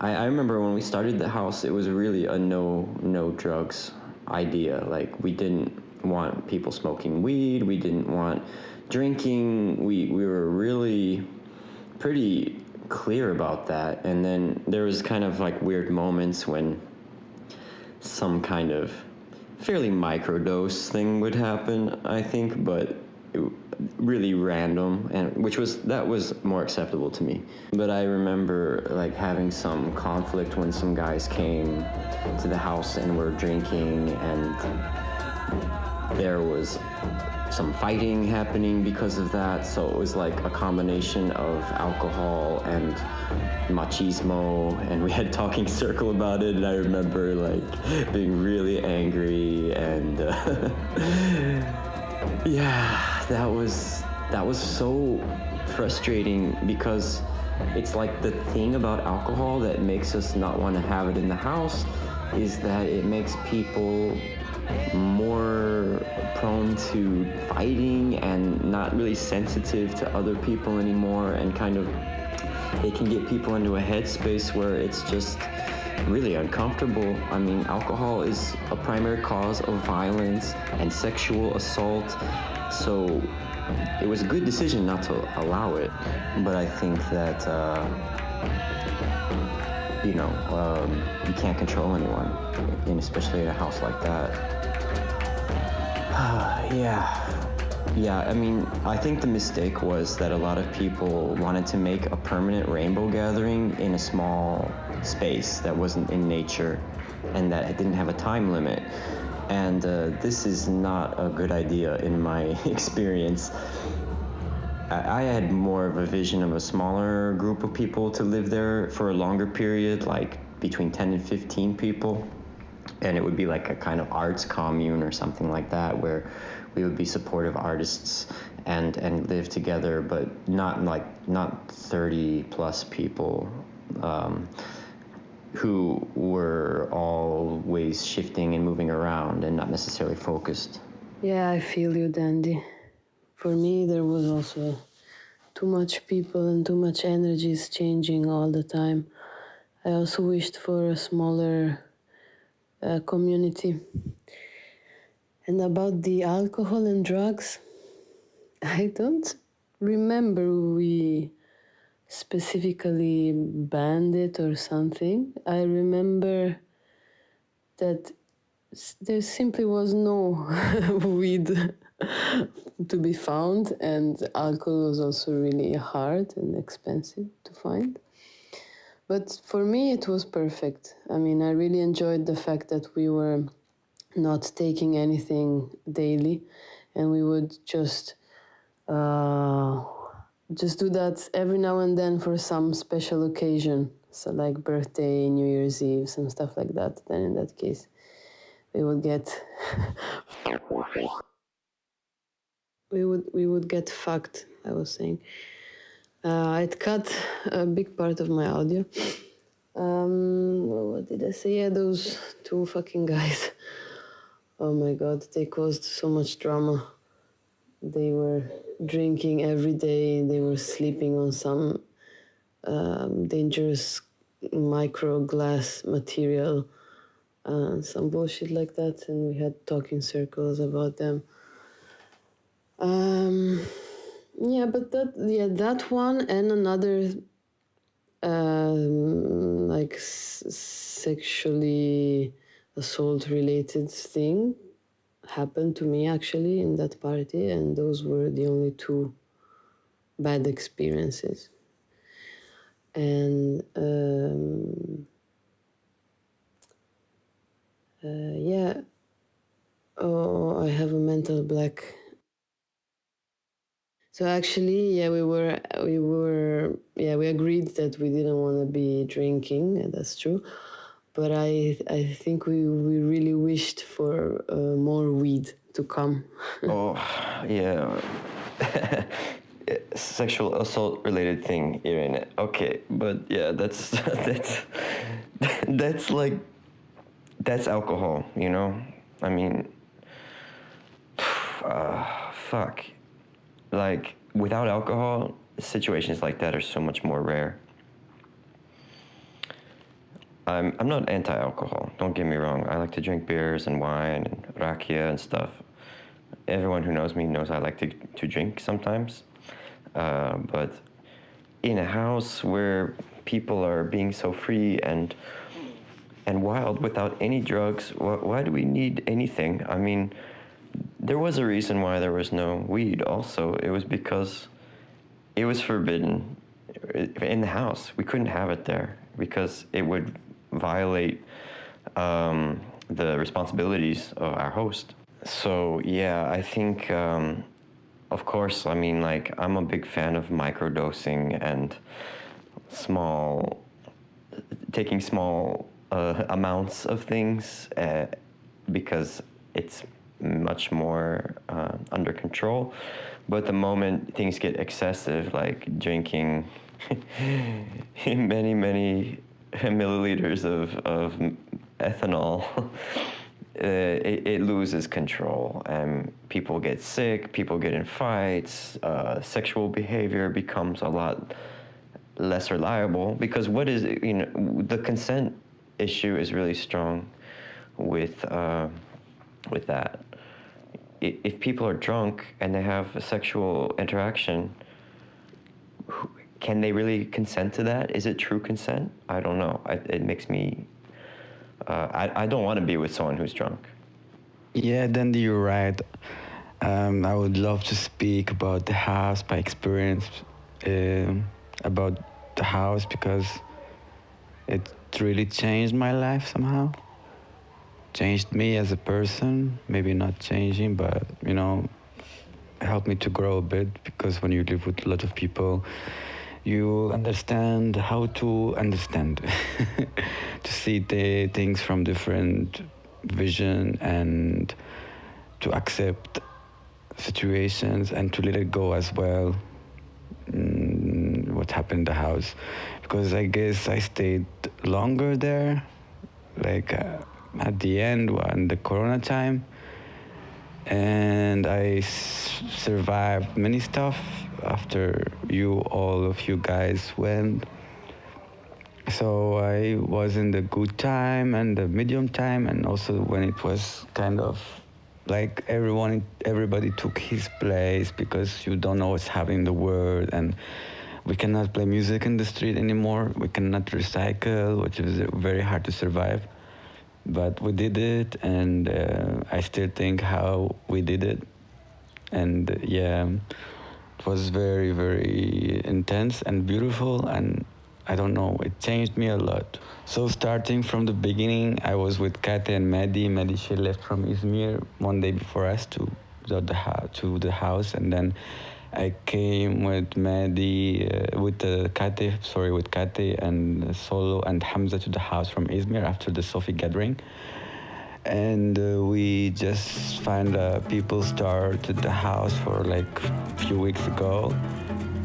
I remember when we started the house, it was really a no drugs idea. Like, we didn't want people smoking weed, we didn't want drinking, we were really pretty clear about that. And then there was kind of like weird moments when some kind of fairly microdose thing would happen, I think, but really random, and that was more acceptable to me. But I remember like having some conflict when some guys came to the house and were drinking, and there was some fighting happening because of that. So it was like a combination of alcohol and machismo, and we had talking circle about it. And I remember like being really angry, and yeah, that was so frustrating, because it's like the thing about alcohol that makes us not want to have it in the house is that it makes people more prone to fighting and not really sensitive to other people anymore, and kind of it can get people into a headspace where it's just really uncomfortable. I mean, alcohol is a primary cause of violence and sexual assault, so it was a good decision not to allow it. But I think that you can't control anyone, and especially in a house like that. Yeah, I mean, I think the mistake was that a lot of people wanted to make a permanent rainbow gathering in a small space that wasn't in nature and that didn't have a time limit. And this is not a good idea in my experience. I had more of a vision of a smaller group of people to live there for a longer period, like between 10 and 15 people. And it would be like a kind of arts commune or something like that, where we would be supportive artists and live together, but not 30 plus people who were always shifting and moving around and not necessarily focused. Yeah, I feel you, Dandy. For me, there was also too much people and too much energies changing all the time. I also wished for a smaller community. And about the alcohol and drugs, I don't remember we specifically banned it or something. I remember that there simply was no weed to be found, and alcohol was also really hard and expensive to find. But for me, it was perfect. I mean, I really enjoyed the fact that we were not taking anything daily, and we would just do that every now and then for some special occasion. So like birthday, New Year's Eve, some stuff like that. Then in that case, we would get we would get fucked, I was saying. It cut a big part of my audio. What did I say? Yeah, those two fucking guys. Oh my God, they caused so much drama. They were drinking every day. They were sleeping on some dangerous micro glass material, some bullshit like that. And we had talking circles about them. Yeah, but that one and another like sexually assault related thing happened to me actually in that party, and those were the only two bad experiences. And yeah, oh, I have a mental black. So actually, yeah, we agreed that we didn't want to be drinking, and that's true. But I think we really wished for more weed to come. Oh, yeah. Sexual assault related thing, Irene. Okay, but yeah, that's that's alcohol, you know? I mean, fuck. Like, without alcohol, situations like that are so much more rare. I'm not anti-alcohol, don't get me wrong. I like to drink beers and wine and rakia and stuff. Everyone who knows me knows I like to drink sometimes. But in a house where people are being so free and wild without any drugs, why do we need anything? I mean, there was a reason why there was no weed also. It was because it was forbidden in the house. We couldn't have it there because it would violate the responsibilities of our host. So yeah, I think, of course, I mean, like, I'm a big fan of microdosing and taking small amounts of things because it's much more under control. But the moment things get excessive, like drinking many milliliters of ethanol, it loses control, and people get sick, people get in fights, sexual behavior becomes a lot less reliable, because the consent issue is really strong with that. If people are drunk and they have a sexual interaction, can they really consent to that? Is it true consent? I don't know. It makes me... I don't want to be with someone who's drunk. Yeah, Dandy, you're right. I would love to speak about the house, my experience about the house, because it really changed my life somehow. Changed me as a person, maybe not changing, but, you know, helped me to grow a bit, because when you live with a lot of people, you understand how to understand, to see the things from different vision, and to accept situations and to let it go as well. What happened in the house, because I guess I stayed longer there, like at the end, in the Corona time, and I survived many stuff after all of you guys went. So I was in the good time and the medium time, and also when it was kind of like everybody took his place, because you don't know what's happening in the world, and we cannot play music in the street anymore. We cannot recycle, which is very hard to survive. But we did it, and I still think how we did it. And yeah, it was very, very intense and beautiful, and I don't know, it changed me a lot. So starting from the beginning, I was with Kate and Maddy. Maddy, she left from Izmir one day before us to the house, and then I came with Maddy, with Kate and Solo and Hamza to the house from Izmir after the Sufi gathering. And we just found people started the house for like a few weeks ago.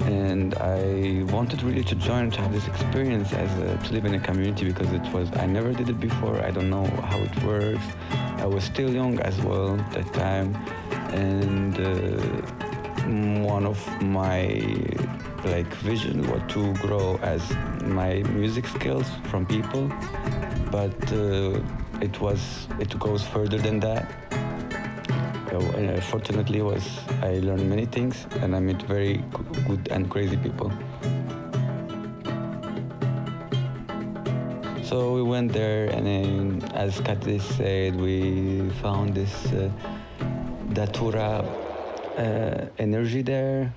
And I wanted really to join, to have this experience to live in a community, because I never did it before. I don't know how it works. I was still young as well at that time. And one of my vision was to grow as my music skills from people, but it goes further than that. Fortunately, I learned many things, and I met very good and crazy people. So we went there, and then, as Kathy said, we found this Datura energy there,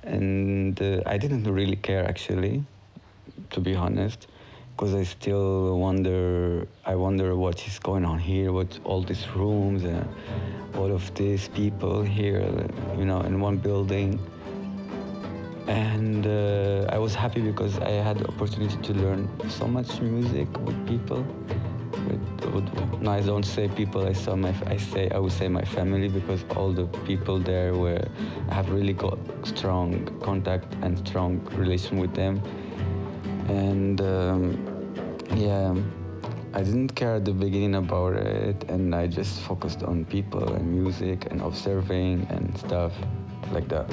and I didn't really care actually, to be honest, because I still wonder what is going on here, what all these rooms and all of these people here, you know, in one building. And I was happy because I had the opportunity to learn so much music with people. No, I don't say people. I would say my family, because all the people there I have really got strong contact and strong relation with them. And yeah, I didn't care at the beginning about it, and I just focused on people and music and observing and stuff like that.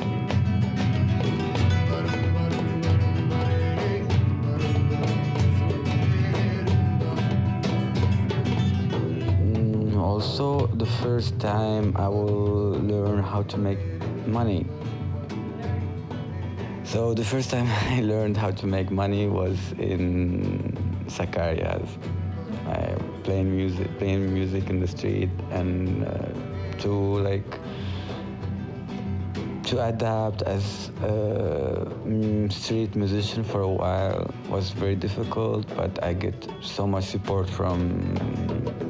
Also, the first time I will learn how to make money. So the first time I learned how to make money was in Sakarya. I playing music in the street, and to adapt as a street musician for a while was very difficult, but I get so much support from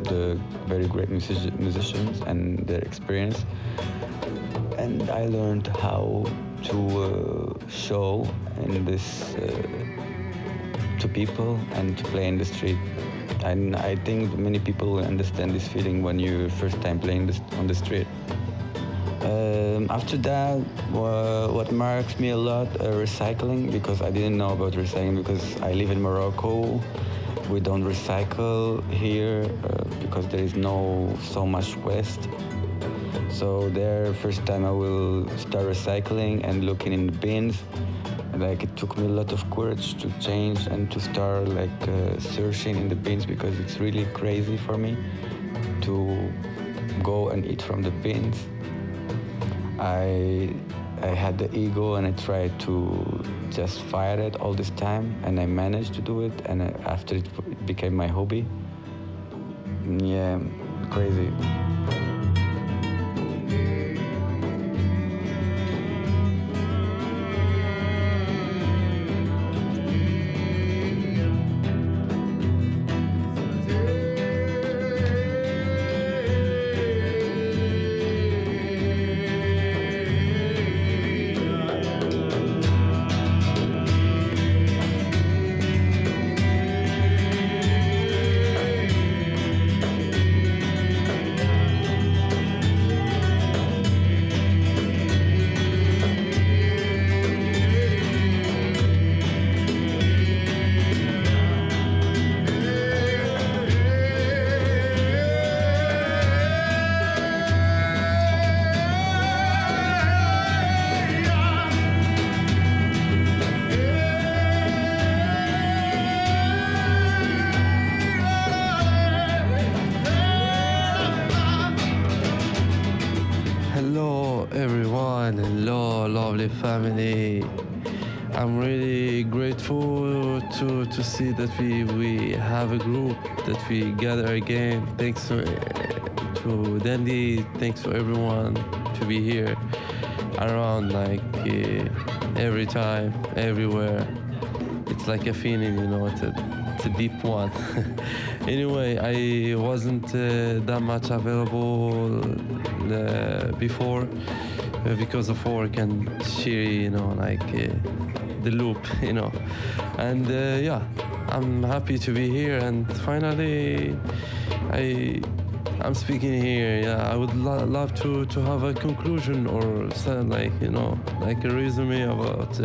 the very great musicians and their experience. And I learned how to show in this to people and to play in the street. And I think many people will understand this feeling when you first time playing on the street. After that, what marks me a lot, recycling, because I didn't know about recycling because I live in Morocco. We don't recycle here because there is no so much waste. So there, first time I will start recycling and looking in the bins. Like, it took me a lot of courage to change and to start searching in the bins, because it's really crazy for me to go and eat from the bins. I had the ego, and I tried to just fight it all this time, and I managed to do it, and after it became my hobby. Yeah, crazy. Family, I'm really grateful to see that we have a group, that we gather again. Thanks to Dandy, thanks to everyone to be here around, every time, everywhere. It's like a feeling, it's a deep one. Anyway, I wasn't that much available before. Because of work and sheer, the loop, And yeah, I'm happy to be here, and finally I'm speaking here. Yeah, I would love to have a conclusion or something like a resume about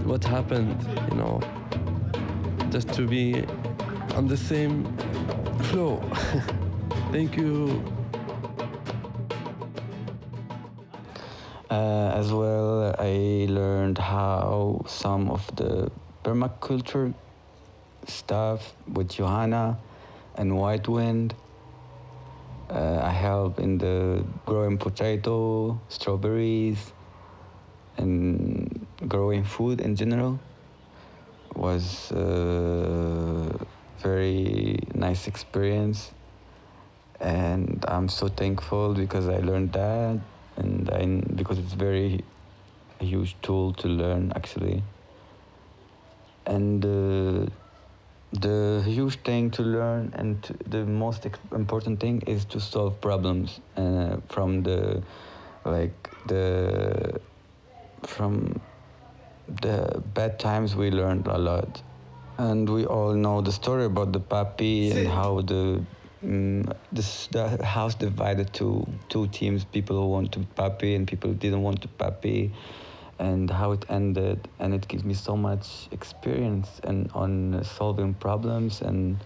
what happened, just to be on the same flow. Thank you. As well, I learned how some of the permaculture stuff with Johanna and White Wind. I help in the growing potato, strawberries, and growing food in general. Was very nice experience, and I'm so thankful because I learned that, and because it's very a huge tool to learn actually. And the huge thing to learn and the most important thing is to solve problems from the bad times. We learned a lot, and we all know the story about the puppy and how the house divided to two teams, people who want to puppy and people who didn't want to puppy, and how it ended. And it gives me so much experience and on solving problems, and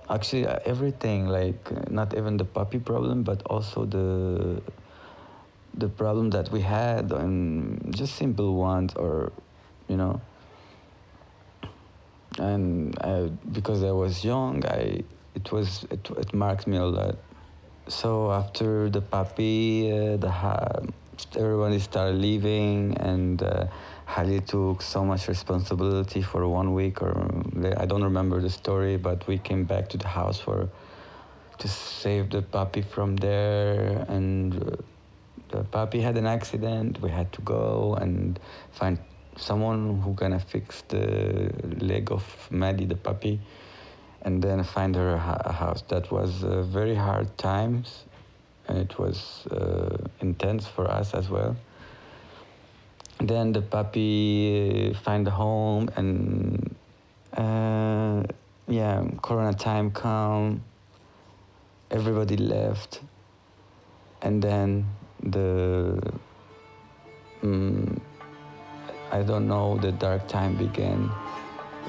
actually everything, like not even the puppy problem, but also the problem that we had, and just simple ones, or you know. And because I was young, it marks me a lot. So after the puppy, everybody started leaving, and Halil took so much responsibility for 1 week, or I don't remember the story, but we came back to the house to save the puppy from there, and the puppy had an accident. We had to go and find someone who gonna fix the leg of Maddy, the puppy, and then find her a house. That was very hard times, and it was intense for us as well. Then the puppy find a home, and Corona time come, everybody left, and then I don't know, the dark time began,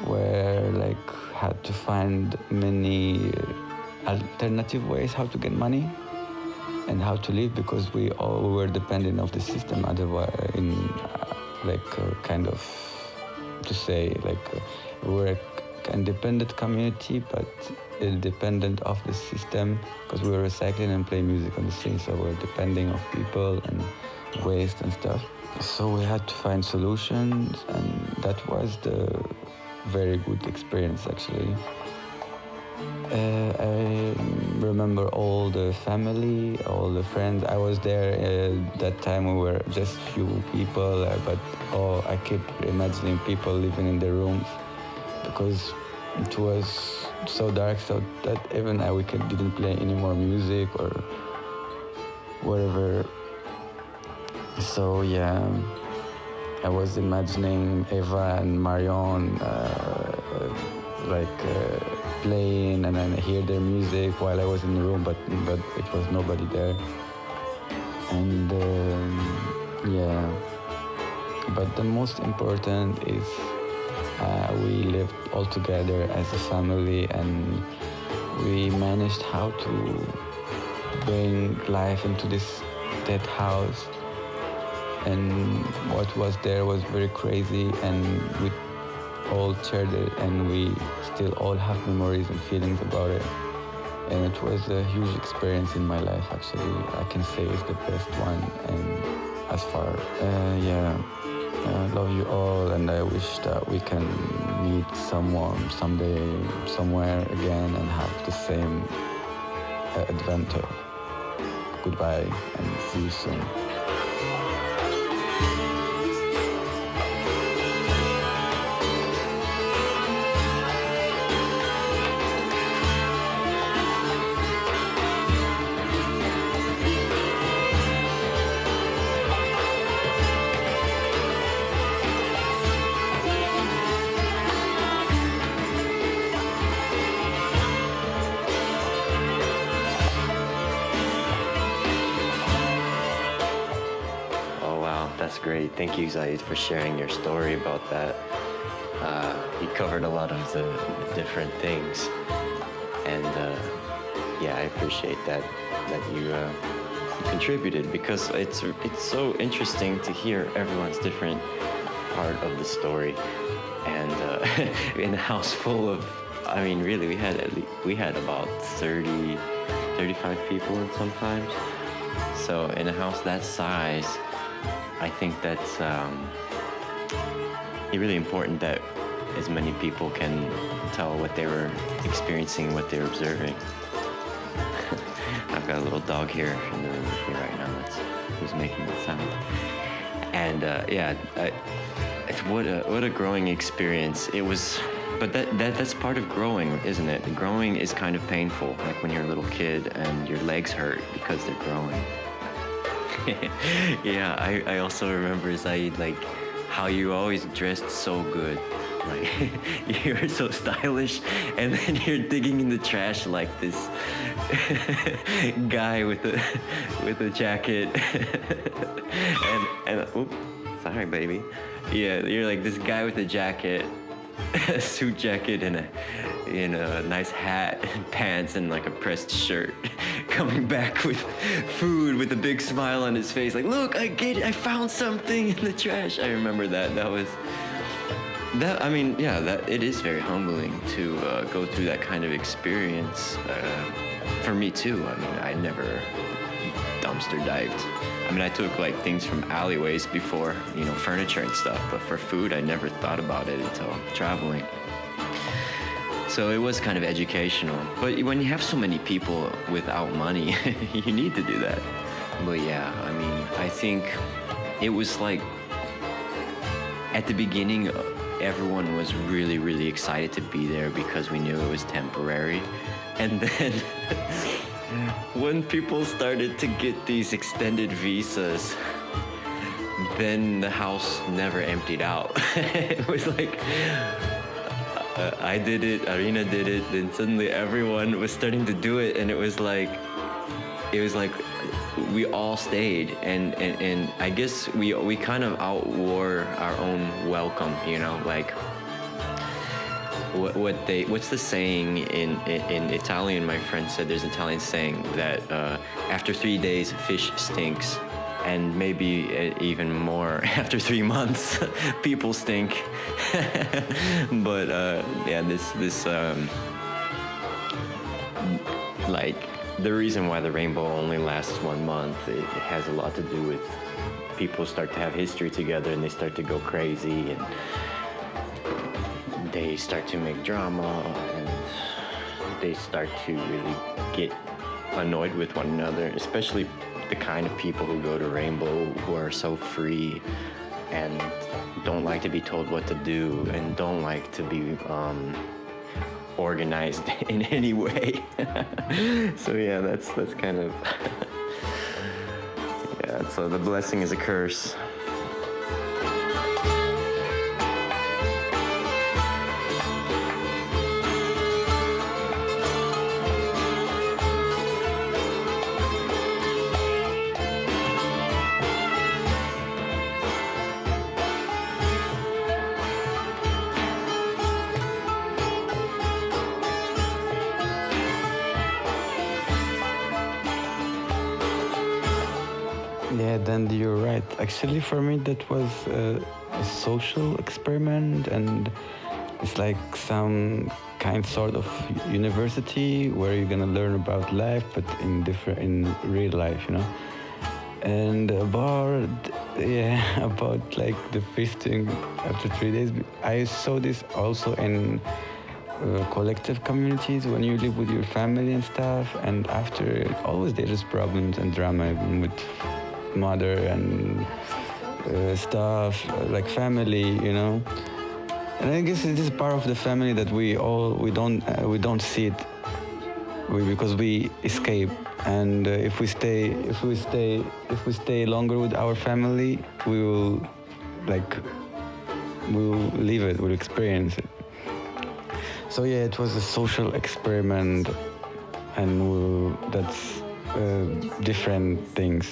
where had to find many alternative ways how to get money and how to live, because we all were dependent of the system. Otherwise, kind of to say, we're an independent community, but independent of the system, because we were recycling and playing music on the scene, so we're depending on people and waste and stuff. So we had to find solutions, and that was the very good experience actually. I remember all the family, all the friends. I was there that time. We were just few people, but I keep imagining people living in their rooms, because it was so dark, so that even we didn't play any more music or whatever. So yeah, I was imagining Eva and Maryan playing, and then I hear their music while I was in the room, but it was nobody there. And but the most important is we lived all together as a family, and we managed how to bring life into this dead house. And what was there was very crazy, and we all shared it, and we still all have memories and feelings about it. And it was a huge experience in my life, actually. I can say it's the best one, and as far, I love you all, and I wish that we can meet someone someday, somewhere again, and have the same adventure. Goodbye, and see you soon. That's great. Thank you, Zaid, for sharing your story about that. You covered a lot of the different things, and I appreciate that you contributed, because it's so interesting to hear everyone's different part of the story. And in a house full of, really, we had about 30, 35 people, and sometimes. So in a house that size, I think that's really important that as many people can tell what they were experiencing, what they were observing. I've got a little dog here in the room with me right now who's making that sound. And what a growing experience. It was, but that's part of growing, isn't it? Growing is kind of painful, like when you're a little kid and your legs hurt because they're growing. Yeah, I also remember, Zaid, like how you always dressed so good. Like you were so stylish, and then you're digging in the trash like this guy with a jacket, and oops, sorry, baby. Yeah, you're like this guy with a jacket, a suit jacket, and a nice hat and pants and like a pressed shirt, coming back with food with a big smile on his face, like, look, I found something in the trash. I remember that. That it is very humbling to go through that kind of experience. For me too. I mean, I never dumpster dived. I mean, I took like things from alleyways before, furniture and stuff, but for food, I never thought about it until traveling. So it was kind of educational. But when you have so many people without money, you need to do that. But yeah, I mean, I think it was like, at the beginning, everyone was really, really excited to be there because we knew it was temporary. And then when people started to get these extended visas, then the house never emptied out. It was like, I did it, Irene did it, then suddenly everyone was starting to do it, and it was like we all stayed, and I guess we kind of outwore our own welcome, like what's the saying in Italian? My friend said there's an Italian saying that after 3 days fish stinks, and maybe even more after 3 months people stink. But this like the reason why the rainbow only lasts 1 month, it has a lot to do with people start to have history together, and they start to go crazy, and they start to make drama, and they start to really get annoyed with one another, especially the kind of people who go to Rainbow who are so free and don't like to be told what to do and don't like to be organized in any way. So yeah, that's kind of yeah, so the blessing is a curse. Yeah, then you're right. Actually, for me, that was a social experiment, and it's like some sort of university where you're gonna learn about life, but in real life, And about like the feasting after 3 days, I saw this also in collective communities when you live with your family and stuff, and after always there is problems and drama with mother and stuff, like family, And I guess it is part of the family that we don't see it because we escape, and if we stay longer with our family, we'll live it, we'll experience it. So yeah, it was a social experiment, and that's different things.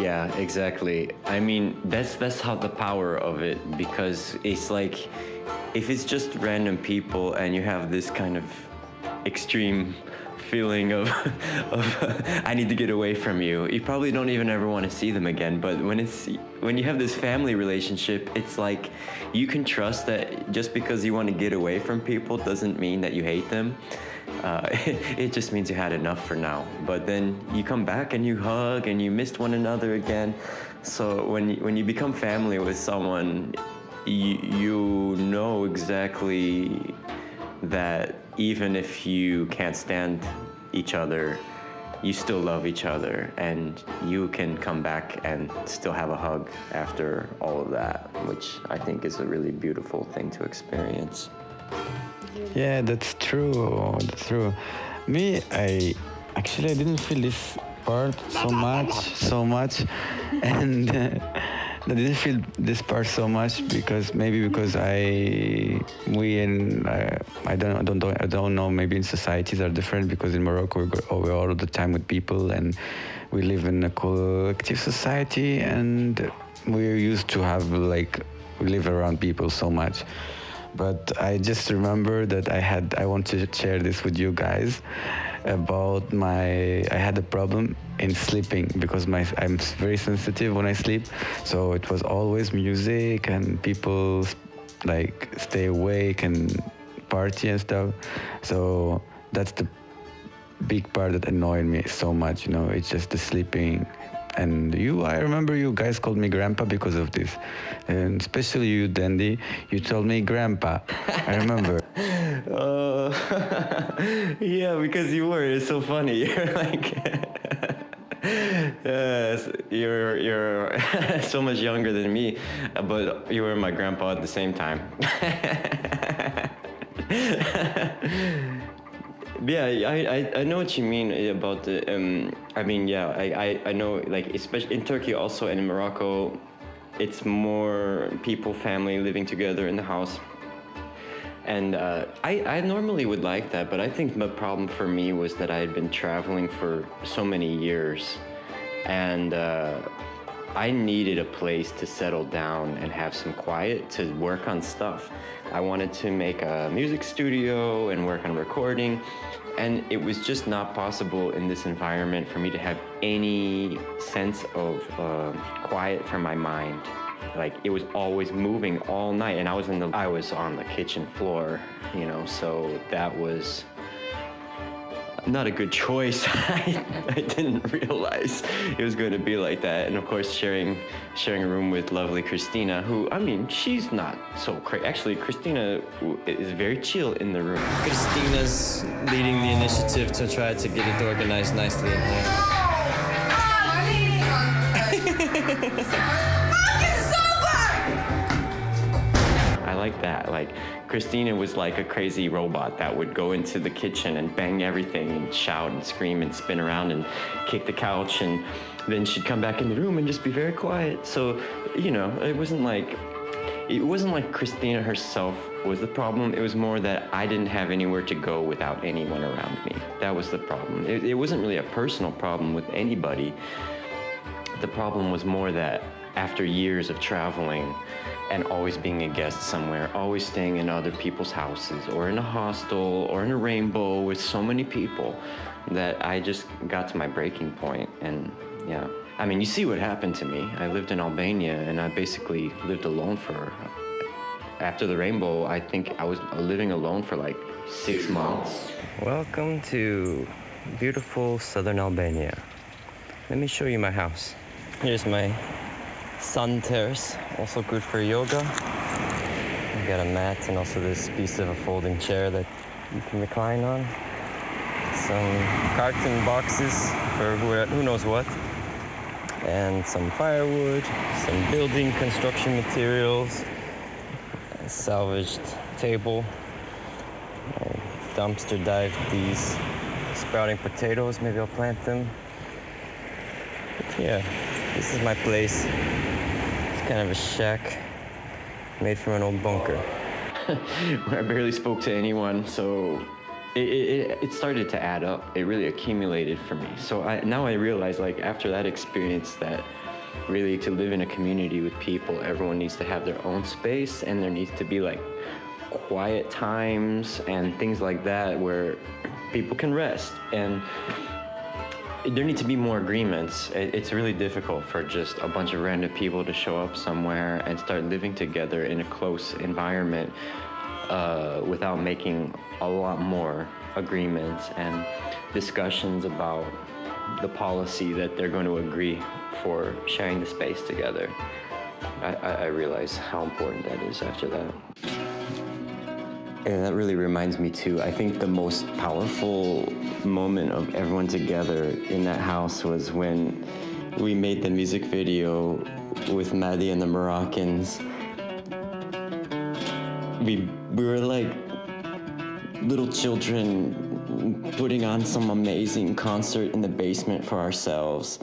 Yeah, exactly. I mean, that's how the power of it, because it's like, if it's just random people and you have this kind of extreme feeling of I need to get away from you, you probably don't even ever want to see them again. But when you have this family relationship, it's like you can trust that just because you want to get away from people doesn't mean that you hate them. It just means you had enough for now. But then you come back and you hug and you missed one another again. So when you become family with someone, you know exactly that even if you can't stand each other, you still love each other, and you can come back and still have a hug after all of that, which I think is a really beautiful thing to experience. Yeah, that's true. That's true. Me, I didn't feel this part so much, and I didn't feel this part so much because I don't know. Maybe in societies are different because in Morocco we're all the time with people and we live in a collective society and we're used to have we live around people so much. But I just remember that I want to share this with you guys about I had a problem in sleeping because I'm very sensitive when I sleep. So it was always music and people stay awake and party and stuff. So that's the big part that annoyed me so much, it's just the sleeping. And I remember you guys called me grandpa because of this. And especially you, Dandy, you told me grandpa. I remember. Yeah, because you were. It's so funny. You're you're so much younger than me, but you were my grandpa at the same time. Yeah, I know what you mean about the I know, especially in Turkey also and in Morocco, it's more people, family living together in the house. And I normally would like that, but I think the problem for me was that I had been traveling for so many years, and I needed a place to settle down and have some quiet to work on stuff. I wanted to make a music studio and work on recording, and it was just not possible in this environment for me to have any sense of quiet for my mind. It was always moving all night, and I was on the kitchen floor, so that was not a good choice. I didn't realize it was going to be like that. And of course, sharing a room with lovely Christina, who, she's not so crazy. Actually, Christina is very chill in the room. Christina's leading the initiative to try to get it organized nicely in here. I like that. Christina was like a crazy robot that would go into the kitchen and bang everything and shout and scream and spin around and kick the couch, and then she'd come back in the room and just be very quiet. So, it wasn't like Christina herself was the problem. It was more that I didn't have anywhere to go without anyone around me. That was the problem. It wasn't really a personal problem with anybody. The problem was more that after years of traveling and always being a guest somewhere, always staying in other people's houses or in a hostel or in a rainbow with so many people, that I just got to my breaking point. And yeah, you see what happened to me. I lived in Albania and I basically lived alone after the rainbow, I think I was living alone for 6 months. Welcome to beautiful southern Albania. Let me show you my house. Here's my sun terrace, also good for yoga. I've got a mat and also this piece of a folding chair that you can recline on. Some carton boxes for who knows what. And some firewood, some building construction materials, a salvaged table. I dumpster dived these sprouting potatoes, maybe I'll plant them. But yeah, this is my place. It's kind of a shack made from an old bunker. I barely spoke to anyone, so it started to add up. It really accumulated for me. So now I realize, after that experience, that really to live in a community with people, everyone needs to have their own space, and there needs to be quiet times and things like that where people can rest. And there need to be more agreements. It's really difficult for just a bunch of random people to show up somewhere and start living together in a close environment without making a lot more agreements and discussions about the policy that they're going to agree for sharing the space together. I realize how important that is after that. And that really reminds me too, I think the most powerful moment of everyone together in that house was when we made the music video with Maddy and the Moroccans. We were like little children putting on some amazing concert in the basement for ourselves.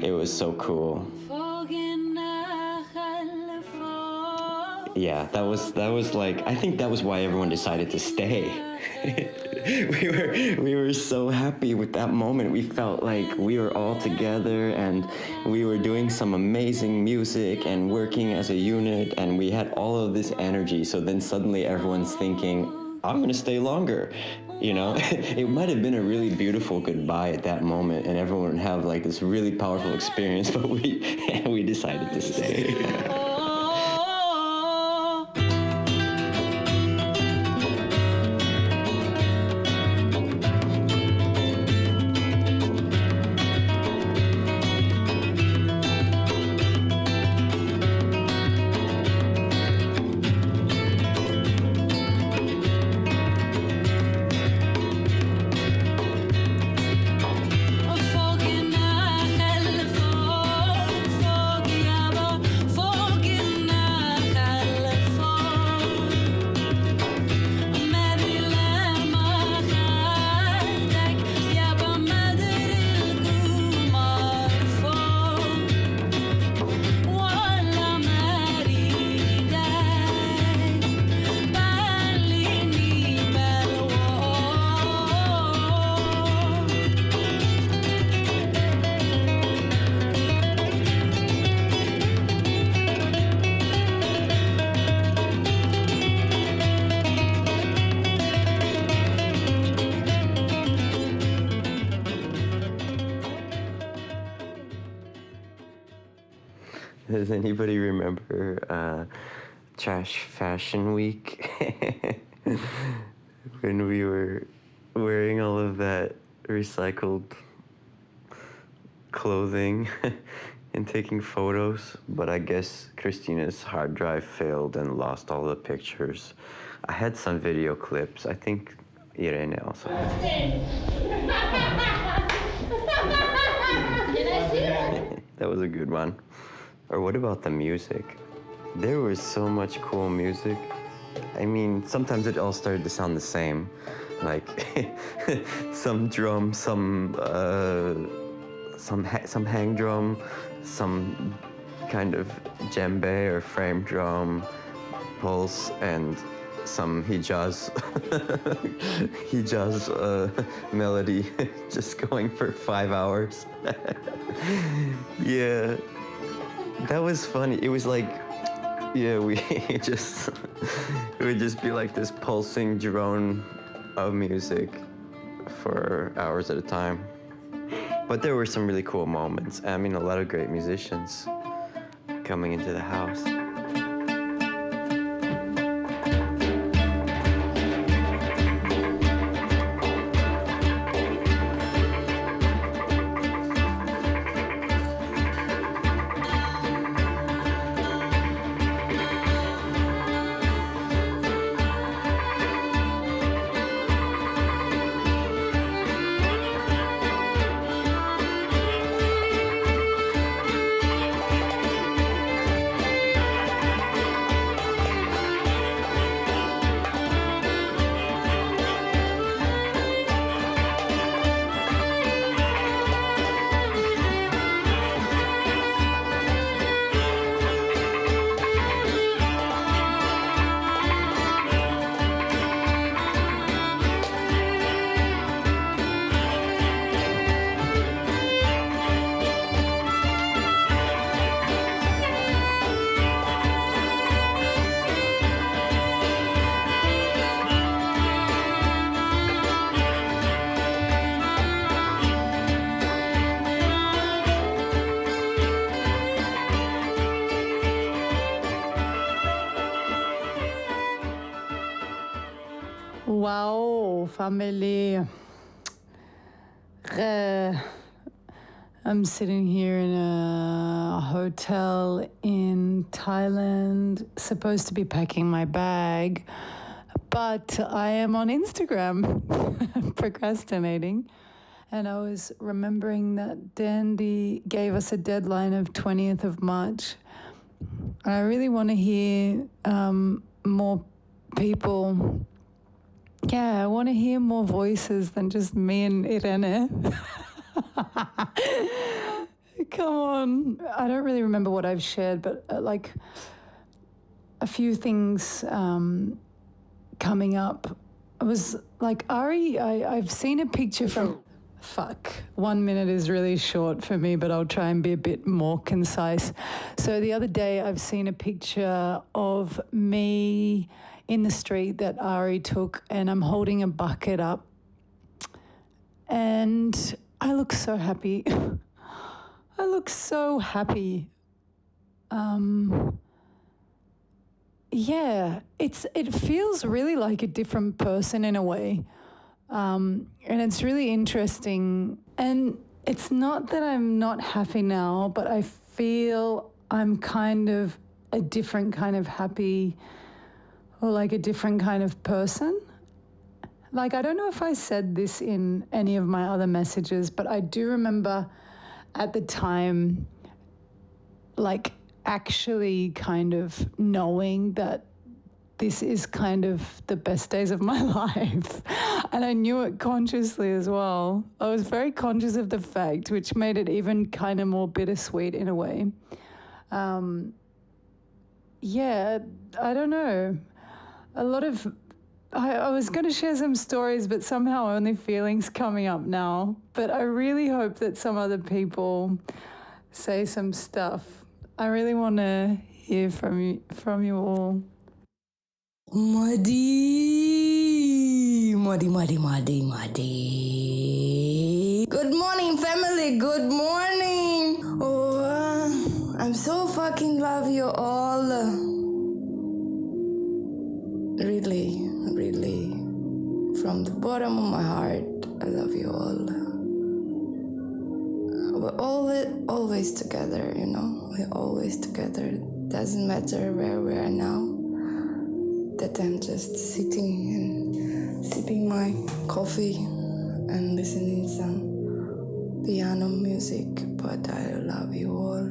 It was so cool. Yeah, that was like, I think that was why everyone decided to stay. we were so happy with that moment. We felt like we were all together and we were doing some amazing music and working as a unit, and we had all of this energy. So then suddenly everyone's thinking, I'm gonna stay longer. You know, it might have been a really beautiful goodbye at that moment, and everyone would have like this really powerful experience, but we decided to stay. Does anybody remember Trash Fashion Week? When we were wearing all of that recycled clothing and taking photos, but I guess Christina's hard drive failed and lost all the pictures. I had some video clips. I think Irene also. That was a good one. Or what about the music? There was so much cool music. I mean, sometimes it all started to sound the same. Like some drum, some hang drum, some kind of djembe or frame drum, pulse, and some Hijaz melody just going for 5 hours. Yeah. That was funny. It was like, yeah, it would just be like this pulsing drone of music for hours at a time. But there were some really cool moments. I mean, a lot of great musicians coming into the house. Wow, family. I'm sitting here in a hotel in Thailand, supposed to be packing my bag, but I am on Instagram procrastinating. And I was remembering that Dandy gave us a deadline of 20th of March. I really want to hear more people. Yeah, I want to hear more voices than just me and Irene. Come on. I don't really remember what I've shared, but like a few things coming up. It was like, Ari, I've seen a picture from... Fuck. 1 minute is really short for me, but I'll try and be a bit more concise. So the other day I've seen a picture of me in the street that Ari took, and I'm holding a bucket up. And I look so happy. I look so happy. Yeah, it feels really like a different person in a way. And it's really interesting. And it's not that I'm not happy now, but I feel I'm kind of a different kind of happy, or like a different kind of person. Like, I don't know if I said this in any of my other messages, but I do remember at the time, like, actually kind of knowing that this is kind of the best days of my life. And I knew it consciously as well. I was very conscious of the fact, which made it even kind of more bittersweet in a way. Yeah, I don't know. A lot of... I was going to share some stories, but somehow only feelings coming up now. But I really hope that some other people say some stuff. I really want to hear from you all. Maddy. Good morning, family. Good morning. Oh, I'm so fucking love you all. Really, really, from the bottom of my heart, I love you all. We're always together, you know. We're always together. Doesn't matter where we are now. That I'm just sitting and sipping my coffee and listening some piano music, but I love you all.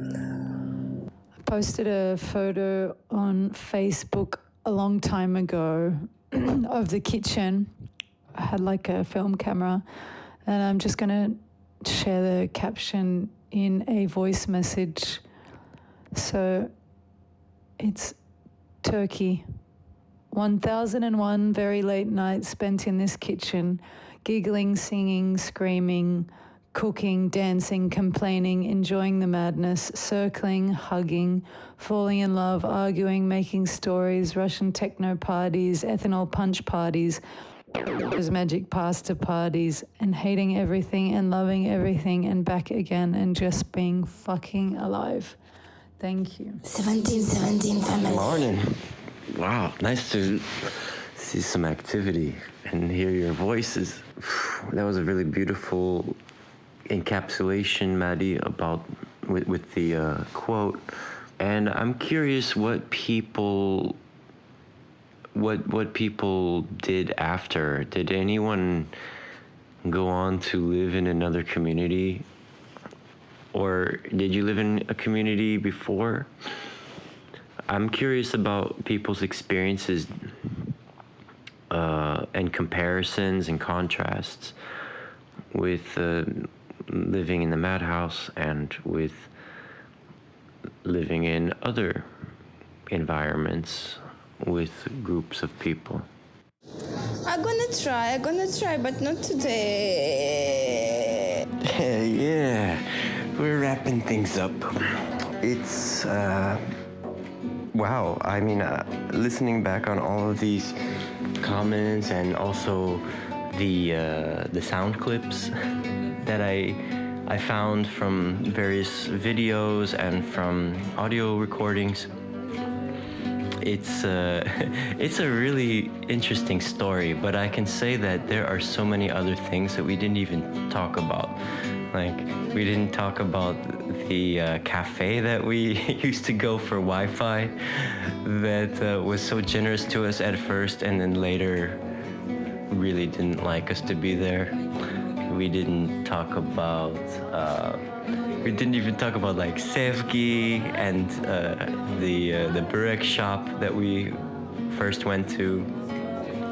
I posted a photo on Facebook a long time ago of the kitchen. I had like a film camera, and I'm just going to share the caption in a voice message. So it's Turkey. 1001 very late nights spent in this kitchen, giggling, singing, screaming, cooking, dancing, complaining, enjoying the madness, circling, hugging, falling in love, arguing, making stories, Russian techno parties, ethanol punch parties, magic pasta parties, and hating everything and loving everything and back again and just being fucking alive. Thank you. 1717 family. Morning. Wow, nice to see some activity and hear your voices. That was a really beautiful encapsulation, Maddy, about with the quote. And I'm curious what people did after. Did anyone go on to live in another community, or did you live in a community before? I'm curious about people's experiences and comparisons and contrasts with living in the madhouse and with living in other environments with groups of people. I'm gonna try, but not today. Yeah, we're wrapping things up. It's wow. I mean, listening back on all of these comments and also the sound clips that I found from various videos and from audio recordings. It's a really interesting story, but I can say that there are so many other things that we didn't even talk about Like, we didn't talk about the cafe that we used to go for Wi-Fi that was so generous to us at first, and then later really didn't like us to be there. We didn't talk about, we didn't even talk about like Sevgi and the Burek shop that we first went to.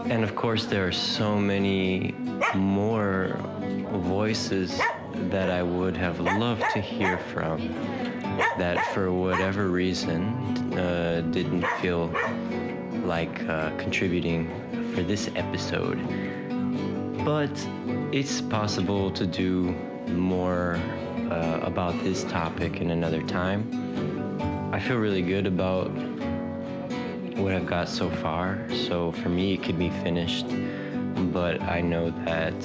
And of course there are so many more voices that I would have loved to hear from that for whatever reason didn't feel like contributing for this episode. But it's possible to do more about this topic in another time. I feel really good about what I've got so far, so for me it could be finished, but I know that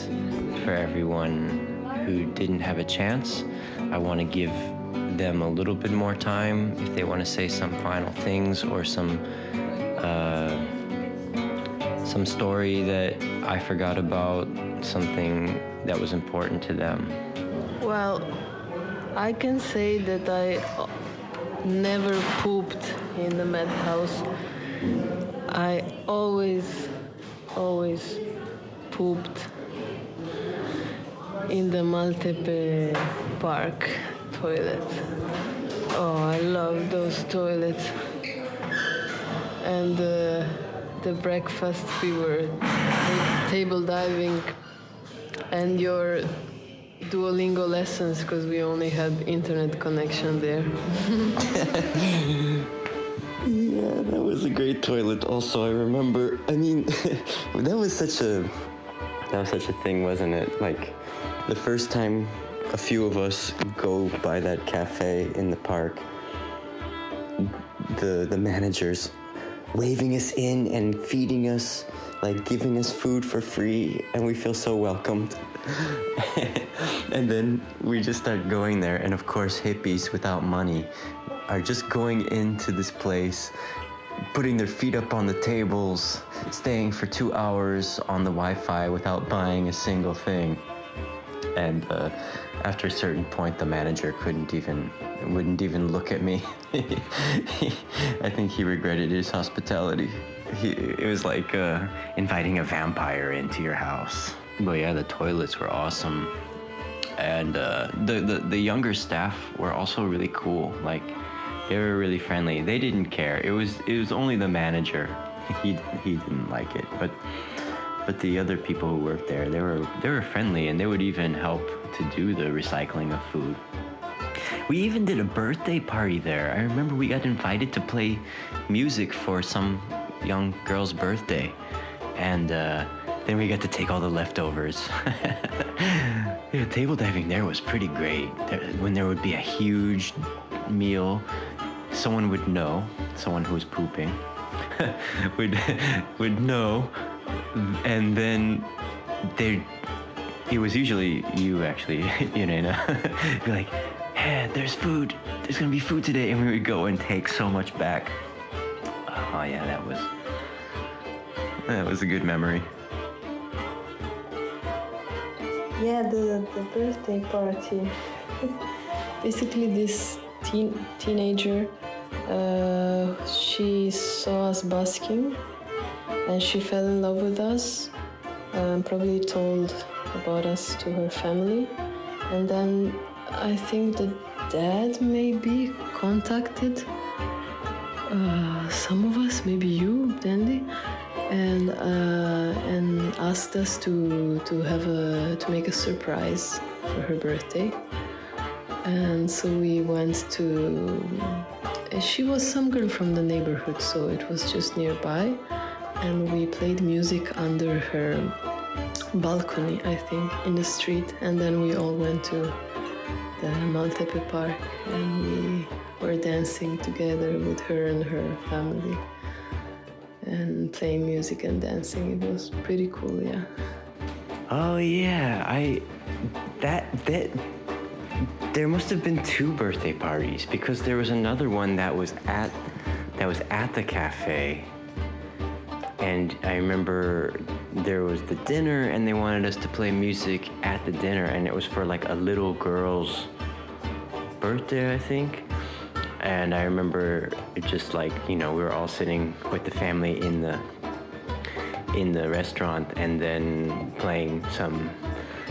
for everyone who didn't have a chance, I want to give them a little bit more time if they want to say some final things or some story that I forgot about, something that was important to them. Well, I can say that I never pooped in the madhouse. I always pooped in the Maltepe Park toilet. Oh, I love those toilets. And the breakfast, we were table diving, and your Duolingo lessons, because we only had internet connection there. Yeah, that was a great toilet. Also, I remember, I mean, that was such a thing, wasn't it? Like, the first time a few of us go by that cafe in the park, the managers waving us in and feeding us, like giving us food for free, and we feel so welcomed. And then we just start going there, and of course hippies without money are just going into this place, putting their feet up on the tables, staying for 2 hours on the Wi-Fi without buying a single thing. And after a certain point, the manager wouldn't even look at me. I think he regretted his hospitality. It was like inviting a vampire into your house. But yeah, the toilets were awesome. And the younger staff were also really cool. Like, they were really friendly. They didn't care. It was only the manager. He didn't like it. But the other people who worked there, they were friendly, and they would even help to do the recycling of food. We even did a birthday party there. I remember we got invited to play music for some young girl's birthday, and then we got to take all the leftovers. Yeah, table diving there was pretty great. When there would be a huge meal, someone would know, someone who was pooping would know, and then it was usually you, actually, Irene. Be like, hey, there's food, there's gonna be food today, and we would go and take so much back. Oh yeah, that was a good memory. Yeah, the birthday party. Basically, this teenager, she saw us busking, and she fell in love with us, probably told about us to her family, and then I think the dad maybe contacted some of us, maybe you, Dandy, and asked us to make a surprise for her birthday. And so we went to, she was some girl from the neighborhood, so it was just nearby, and we played music under her balcony, I think, in the street, and then we all went to the Maltepe Park, and we were dancing together with her and her family, and playing music and dancing. It was pretty cool, yeah. Oh yeah, there must have been 2 birthday parties, because there was another one that was at the cafe, and I remember there was the dinner, and they wanted us to play music at the dinner, and it was for like a little girl's birthday, I think. And I remember just like, you know, we were all sitting with the family in the restaurant, and then playing some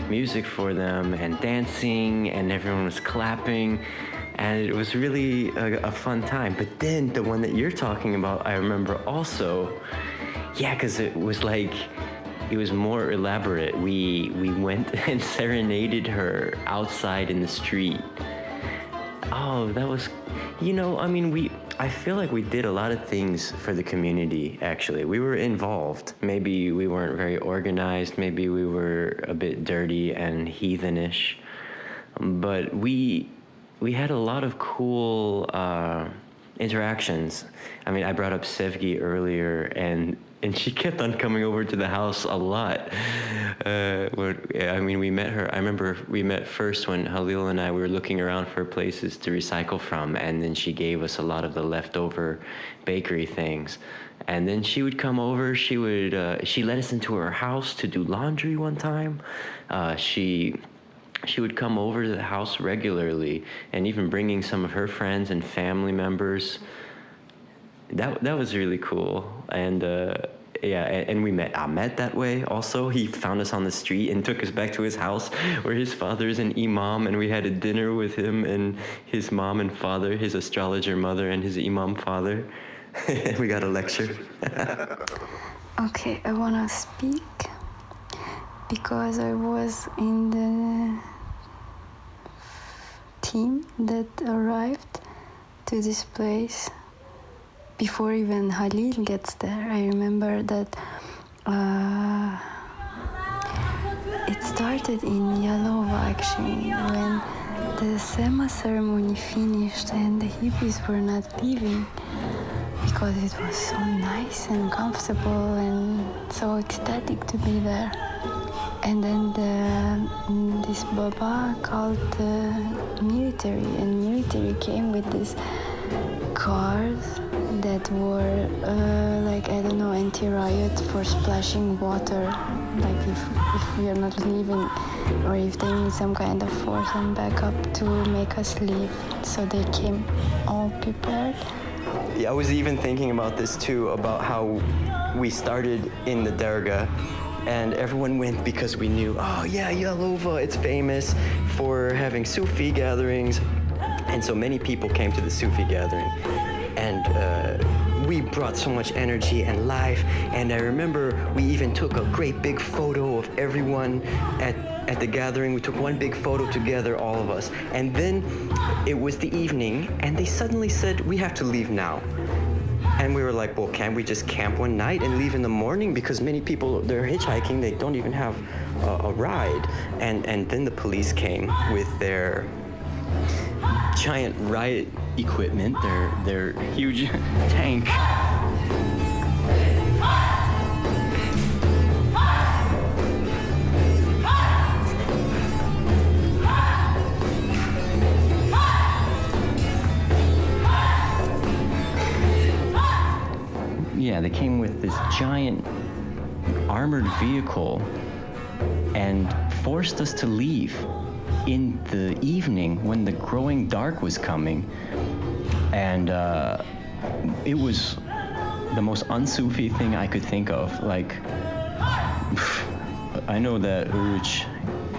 music for them and dancing, and everyone was clapping, and it was really a fun time. But then the one that you're talking about, I remember also, yeah, because it was like, it was more elaborate. We went and serenaded her outside in the street. Oh, that was, you know, I mean, I feel like we did a lot of things for the community, actually. We were involved. Maybe we weren't very organized. Maybe we were a bit dirty and heathenish. But we had a lot of cool interactions. I mean, I brought up Sevgi earlier, and she kept on coming over to the house a lot. I mean, we met her. I remember we met first when Halil and I were looking around for places to recycle from, and then she gave us a lot of the leftover bakery things. And then she would come over. She let us into her house to do laundry one time. She would come over to the house regularly, and even bringing some of her friends and family members. That was really cool. And yeah, and we met Ahmed that way also. He found us on the street and took us back to his house, where his father's an imam, and we had a dinner with him and his mom and father, his astrologer mother and his imam father. We got a lecture. Okay, I wanna speak because I was in the team that arrived to this place before even Halil gets there. I remember that it started in Yalova, actually, when the Sema ceremony finished and the hippies were not leaving because it was so nice and comfortable and so ecstatic to be there. And then this Baba called the military, and military came with this cars that were like, I don't know, anti-riot for splashing water, like if we are not leaving, or if they need some kind of force and backup to make us leave. So they came all prepared. Yeah, I was even thinking about this too, about how we started in the Derga, and everyone went because we knew, oh yeah, Yalova, it's famous for having Sufi gatherings. And so many people came to the Sufi gathering, and we brought so much energy and life. And I remember we even took a great big photo of everyone at the gathering. We took one big photo together, all of us. And then it was the evening, and they suddenly said, we have to leave now. And we were like, well, can't we just camp one night and leave in the morning? Because many people, they're hitchhiking, they don't even have a ride. And then the police came with their giant riot equipment, their huge tank. Yeah, they came with this giant armored vehicle and forced us to leave in the evening when the growing dark was coming. And it was the most un-Sufi thing I could think of. Like, I know that Uruç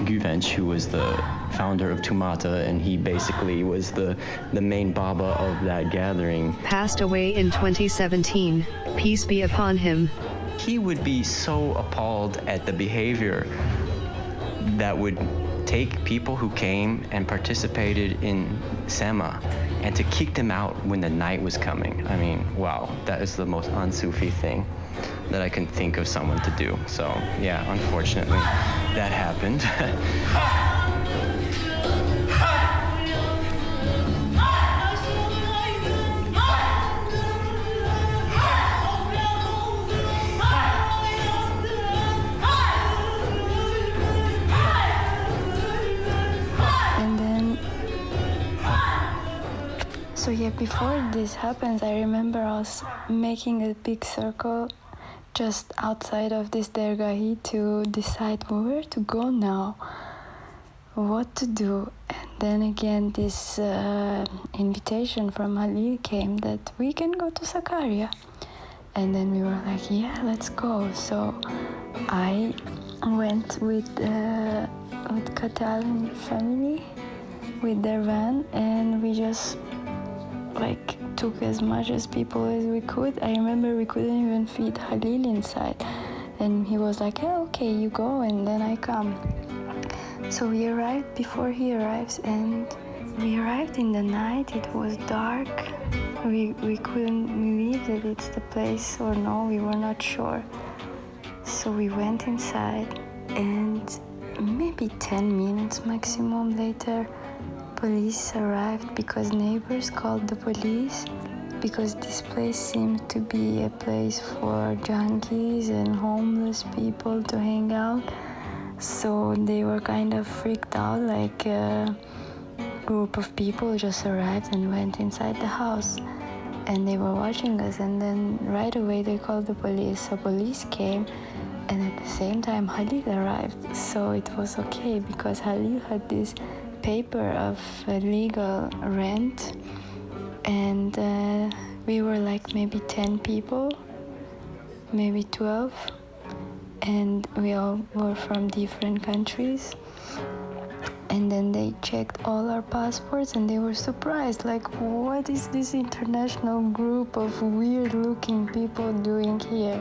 Güvenç, who was the founder of Tumata, and he basically was the main Baba of that gathering. Passed away in 2017. Peace be upon him. He would be so appalled at the behavior that would take people who came and participated in Sema and to kick them out when the night was coming. I mean, wow, that is the most un-Sufi thing that I can think of someone to do. So yeah, unfortunately, that happened. So yeah, before this happens, I remember us making a big circle just outside of this Derga to decide where to go now, what to do. And then again this invitation from Halil came that we can go to Sakarya. And then we were like, yeah, let's go. So I went with Catalan family with their van, and we just like took as much as people as we could. I remember we couldn't even fit Halil inside, and he was like, oh, okay, you go and then I come. So we arrived before he arrives, and we arrived in the night. It was dark. We couldn't believe that it's the place or no, we were not sure. So we went inside, and maybe 10 minutes maximum later, police arrived because neighbors called the police because this place seemed to be a place for junkies and homeless people to hang out. So they were kind of freaked out, like a group of people just arrived and went inside the house. And they were watching us, and then right away they called the police. So police came, and at the same time Halil arrived. So it was okay because Halil had this paper of legal rent, and we were like maybe 10 people, maybe 12, and we all were from different countries. And then they checked all our passports, and they were surprised, like, what is this international group of weird-looking people doing here?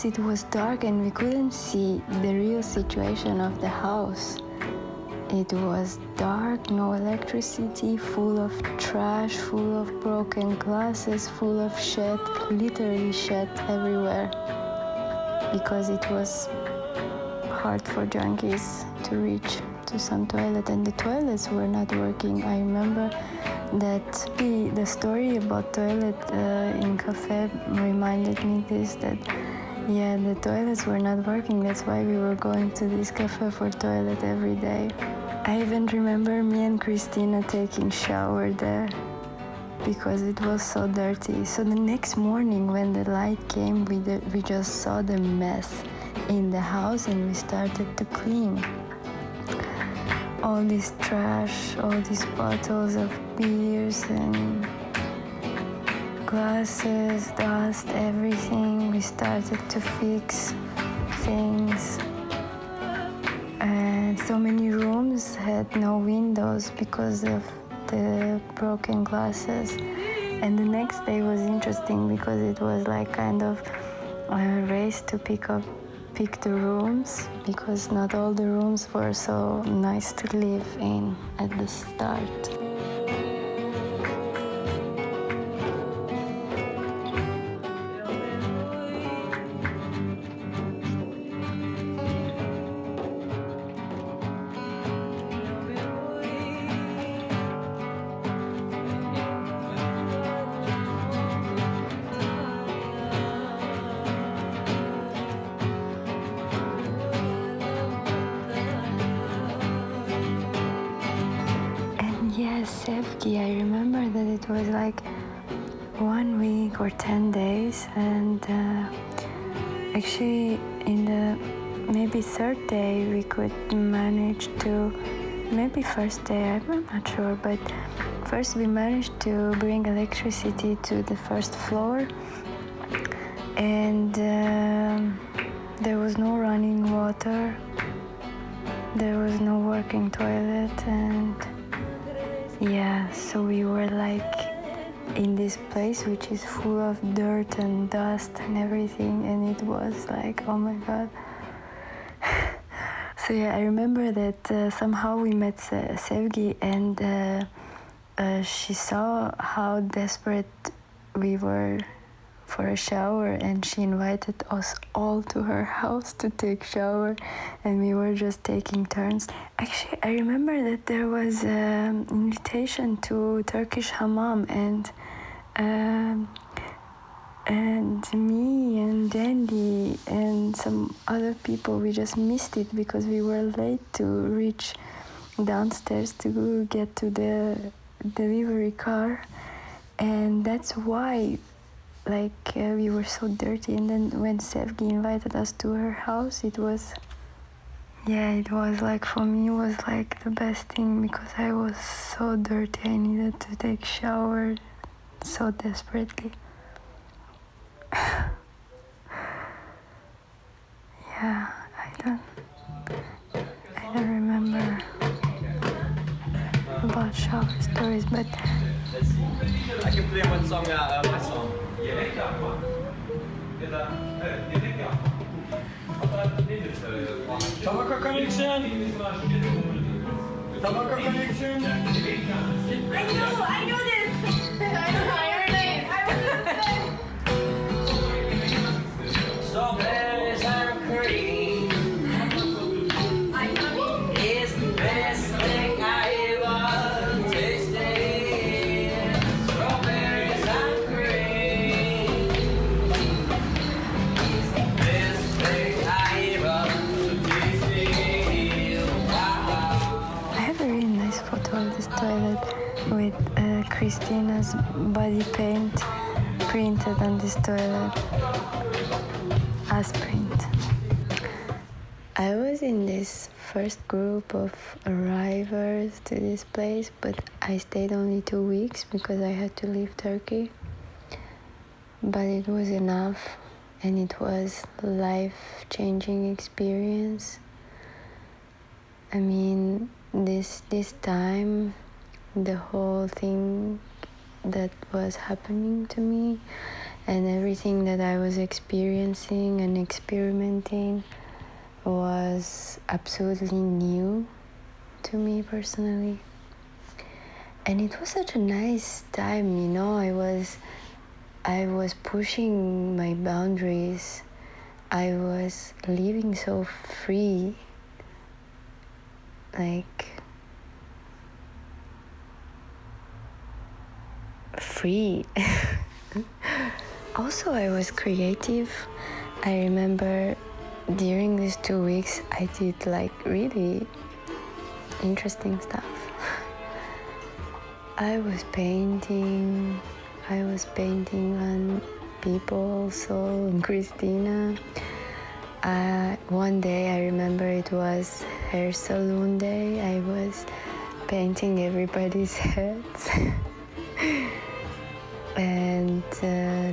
It was dark and we couldn't see the real situation of the house. It was dark, no electricity, full of trash, full of broken glasses, full of shit, literally shit everywhere. Because it was hard for junkies to reach to some toilet, and the toilets were not working. I remember that the story about toilet in cafe reminded me that yeah, the toilets were not working. That's why we were going to this cafe for toilet every day. I even remember me and Christina taking shower there because it was so dirty. So the next morning when the light came, we just saw the mess in the house, and we started to clean. All this trash, all these bottles of beers and glasses, dust, everything. We started to fix things. And so many rooms had no windows because of the broken glasses. And the next day was interesting because it was like kind of a race to pick the rooms, because not all the rooms were so nice to live in at the start. I remember that it was like 1 week or 10 days, and actually in the maybe third day we could manage to, maybe first day, I'm not sure, but first we managed to bring electricity to the first floor, and there was no running water, there was no working toilet, and yeah, so we were like in this place which is full of dirt and dust and everything, and it was like, oh my god. So yeah, I remember that somehow we met Sevgi, and she saw how desperate we were for a shower, and she invited us all to her house to take shower, and we were just taking turns. Actually, I remember that there was an invitation to Turkish hammam, and me and Dandy and some other people, we just missed it because we were late to reach downstairs to get to the delivery car, and that's why we were so dirty. And then when Sevgi invited us to her house, it was like, for me, it was like the best thing, because I was so dirty. I needed to take shower so desperately. Yeah, I don't remember about shower stories, but I can play one song, my song. Tabaka connection. Tabaka connection. I know this. Irene. Strawberries and cream. It's the best thing I ever tasted. Strawberries and cream. It's the best thing I ever tasted. Wow. I have a really nice photo of this toilet with Christina's body paint printed on this toilet as print. I was in this first group of arrivals to this place, but I stayed only 2 weeks because I had to leave Turkey. But it was enough, and it was a life-changing experience. I mean, this time, the whole thing that was happening to me and everything that I was experiencing and experimenting was absolutely new to me personally. And it was such a nice time, you know. I was pushing my boundaries. I was living so free. Free. Also, I was creative. I remember during these 2 weeks, I did really interesting stuff. I was painting on people also, and Christina. One day, I remember it was hair salon day. I was painting everybody's heads. And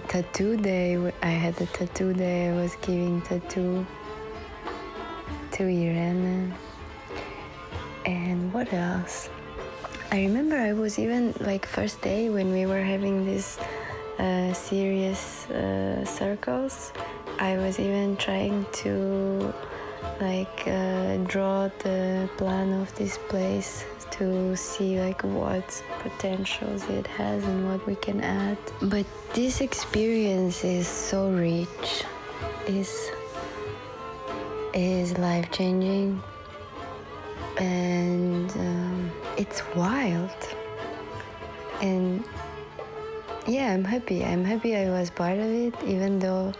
tattoo day, I had a tattoo day. I was giving tattoo to Irene. And what else? I remember I was even first day when we were having this serious circles, I was even trying to draw the plan of this place to see what potentials it has and what we can add. But this experience is so rich, is life-changing, and it's wild. And yeah, I'm happy I was part of it, even though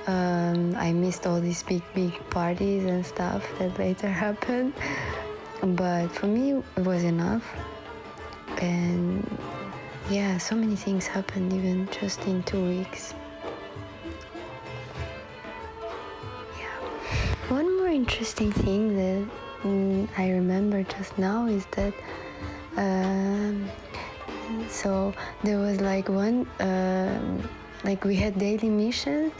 I missed all these big parties and stuff that later happened. But for me, it was enough. And yeah, so many things happened even just in 2 weeks. Yeah. One more interesting thing that I remember just now is that so there was we had daily missions,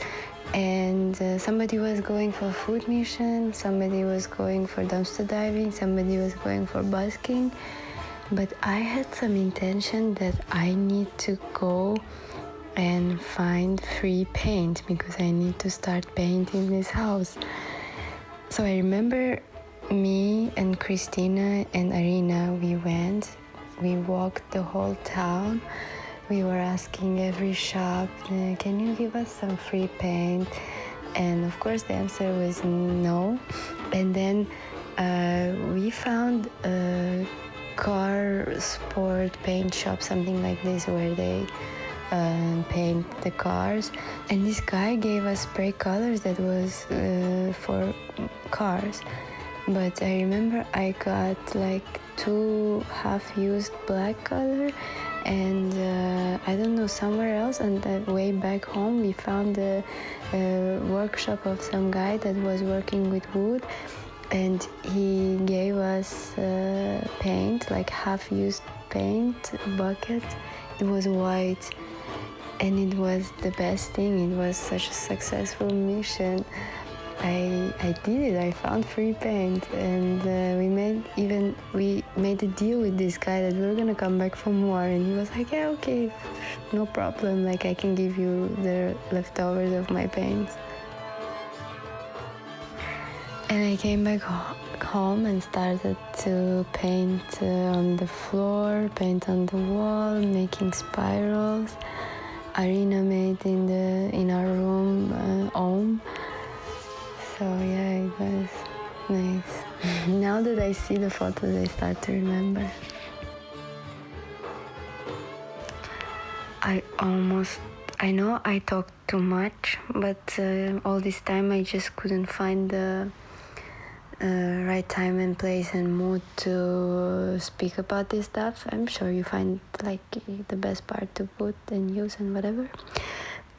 and somebody was going for food mission, somebody was going for dumpster diving, somebody was going for busking, But I had some intention that I need to go and find free paint because I need to start painting this house. So I remember me and Christina and Irene, we walked the whole town. We were asking every shop, can you give us some free paint? And of course the answer was no. And then we found a car sport paint shop, something like this, where they paint the cars. And this guy gave us spray colors that was for cars. But I remember I got like 2 half-used black color, and I don't know, somewhere else on the way back home we found a workshop of some guy that was working with wood, and he gave us paint, like half-used paint bucket. It was white, and it was the best thing. It was such a successful mission. I did it. I found free paint, and we made a deal with this guy that we were gonna come back for more. And he was like, "Yeah, okay, no problem. Like, I can give you the leftovers of my paint." And I came back home and started to paint on the floor, paint on the wall, making spirals. Arena made in our room home. So yeah, it was nice. Now that I see the photos, I start to remember. I know I talked too much, but all this time I just couldn't find the right time and place and mood to speak about this stuff. I'm sure you find like the best part to put and use and whatever.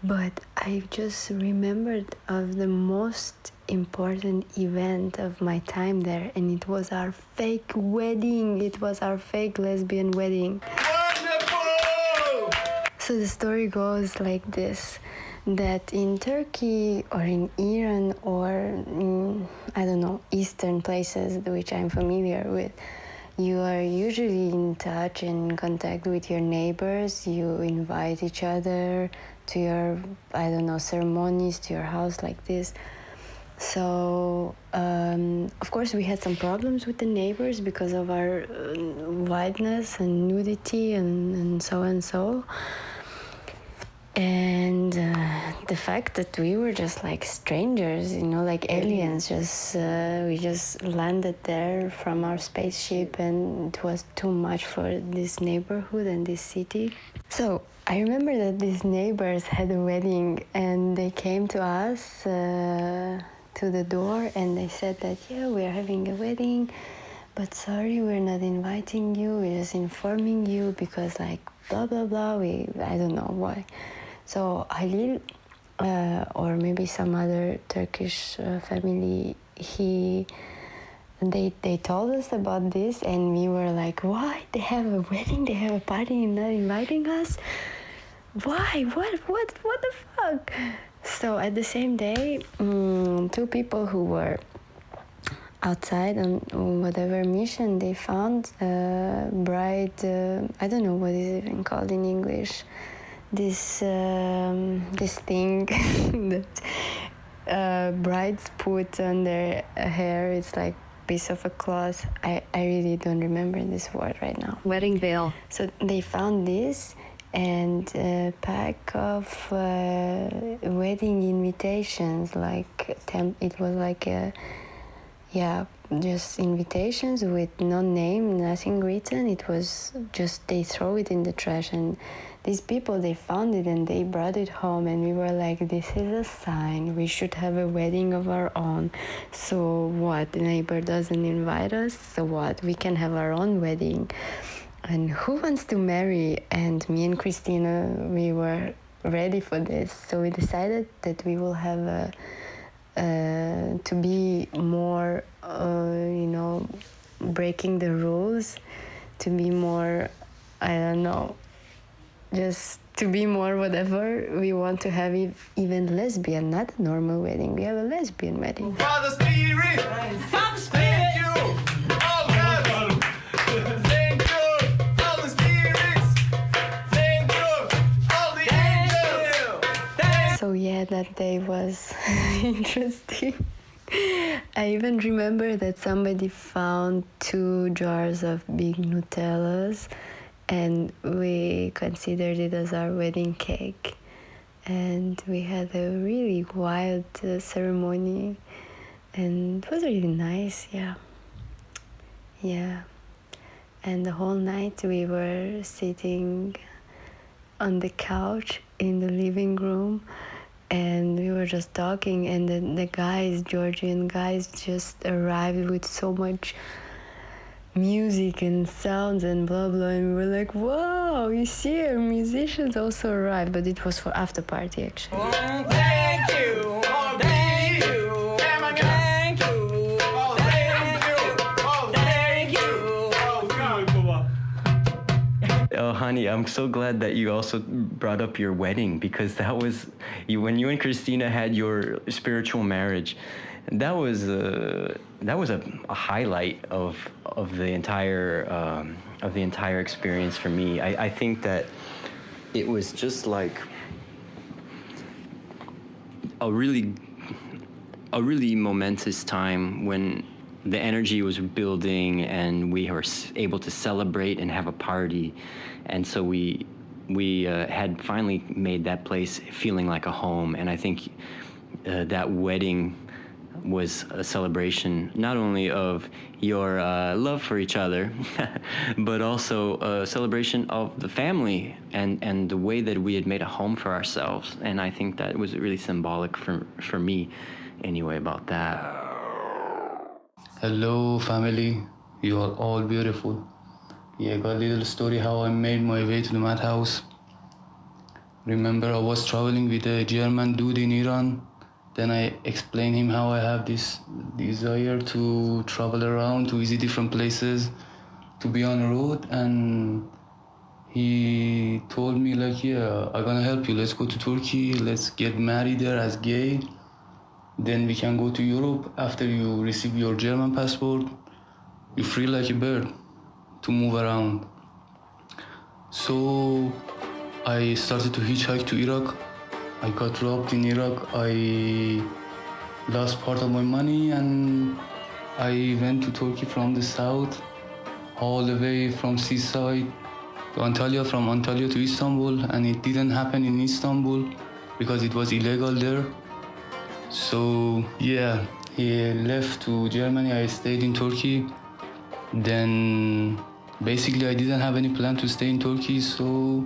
But I just remembered of the most important event of my time there, and it was our fake wedding. It was our fake lesbian wedding. Wonderful! So the story goes like this, that in Turkey or in Iran or in, I don't know, eastern places which I'm familiar with, you are usually in touch and in contact with your neighbors. You invite each other to your, I don't know, ceremonies, to your house like this. So, of course, we had some problems with the neighbors because of our whiteness and nudity and so and so. And the fact that we were just like strangers, you know, like aliens, we just landed there from our spaceship, and it was too much for this neighborhood and this city. So I remember that these neighbors had a wedding, and they came to us to the door, and they said that, yeah, we're having a wedding, but sorry, we're not inviting you, we're just informing you because like blah blah blah, I don't know why. So Halil, or maybe some other Turkish family, they told us about this, and we were like, why? They have a wedding, they have a party and not inviting us? Why? What the fuck? So at the same day, 2 people who were outside on whatever mission, they found a bride, I don't know what is even called in English, this thing that brides put on their hair. It's like piece of a cloth. I really don't remember this word right now. Wedding veil. So they found this and a pack of wedding invitations, like it was like just invitations with no name, nothing written. It was just, they throw it in the trash, and these people, they found it and they brought it home, and we were like, this is a sign, we should have a wedding of our own. So what, the neighbor doesn't invite us, so what, we can have our own wedding. And who wants to marry? And me and Christina, we were ready for this, so we decided that we will have to be more breaking the rules, to be more, I don't know, just to be more whatever. We want to have even lesbian, not a normal wedding. We have a lesbian wedding. Father Spirit, thank you. Oh God, thank you. Yeah, that day was interesting. I even remember that somebody found 2 jars of big Nutellas, and we considered it as our wedding cake. And we had a really wild ceremony, and it was really nice, yeah. Yeah. And the whole night we were sitting on the couch in the living room, and we were just talking, and the guys, Georgian guys, just arrived with so much music and sounds and blah blah, and we were like, wow, you see, our musicians also arrived, but it was for after party actually. Oh, thank you. Oh, thank you. Thank you. Oh, thank you. Oh, thank you. Oh, God. Oh, honey, I'm so glad that you also brought up your wedding, because that was you when you and Christina had your spiritual marriage. That was a highlight of the entire experience for me. I think that it was just like a really momentous time when the energy was building and we were able to celebrate and have a party, and so we had finally made that place feeling like a home. And I think that wedding was a celebration not only of your love for each other, but also a celebration of the family and the way that we had made a home for ourselves. And I think that was really symbolic for me anyway about that. Hello family, you are all beautiful. Yeah, got a little story how I made my way to the madhouse. Remember, I was traveling with a German dude in Iran. Then I explained him how I have this desire to travel around, to visit different places, to be on the road. And he told me like, yeah, I'm gonna help you. Let's go to Turkey. Let's get married there as gay. Then we can go to Europe. After you receive your German passport, you're free like a bird to move around. So I started to hitchhike to Iraq. I got robbed in Iraq. I lost part of my money, and I went to Turkey from the south, all the way from seaside to Antalya, from Antalya to Istanbul, and it didn't happen in Istanbul because it was illegal there. So yeah, he left to Germany. I stayed in Turkey. Then basically I didn't have any plan to stay in Turkey, so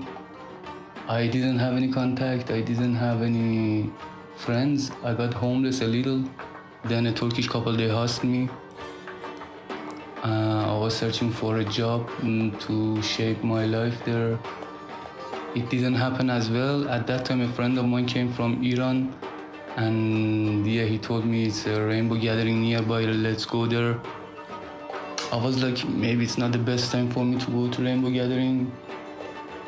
I didn't have any contact, I didn't have any friends. I got homeless a little. Then a Turkish couple, they asked me. I was searching for a job to shape my life there. It didn't happen as well. At that time, a friend of mine came from Iran, and yeah, he told me it's a rainbow gathering nearby, let's go there. I was like, maybe it's not the best time for me to go to rainbow gathering.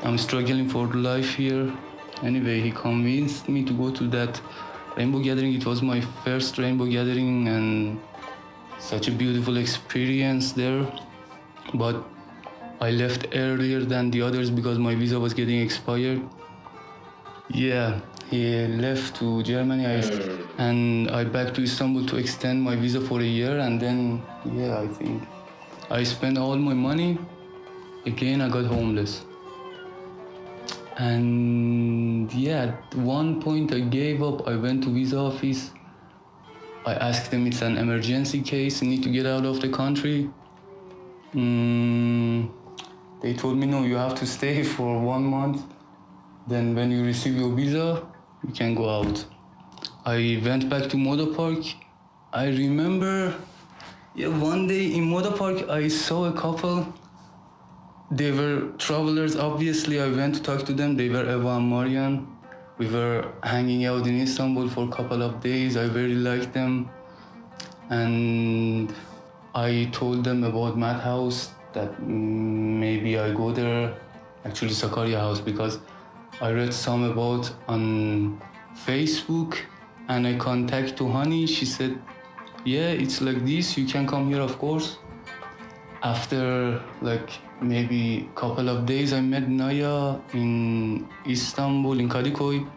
I'm struggling for life here. Anyway, he convinced me to go to that rainbow gathering. It was my first rainbow gathering and such a beautiful experience there. But I left earlier than the others because my visa was getting expired. Yeah, he left to Germany and I back to Istanbul to extend my visa for a year, and then, yeah, I think I spent all my money. Again, I got homeless. And yeah, at one point I gave up. I went to visa office. I asked them, it's an emergency case, I need to get out of the country. They told me, no, you have to stay for 1 month. Then when you receive your visa, you can go out. I went back to Moda Park. I remember, one day in Moda Park, I saw a couple. They were travelers, obviously. I went to talk to them. They were Eva and Maryan. We were hanging out in Istanbul for a couple of days. I very liked them. And I told them about Madhouse, that maybe I go there, actually Sakarya house, because I read some about on Facebook, and I contacted to Honey. She said, yeah, it's like this, you can come here, of course. After like maybe a couple of days, I met Naya in Istanbul, in Kadıköy.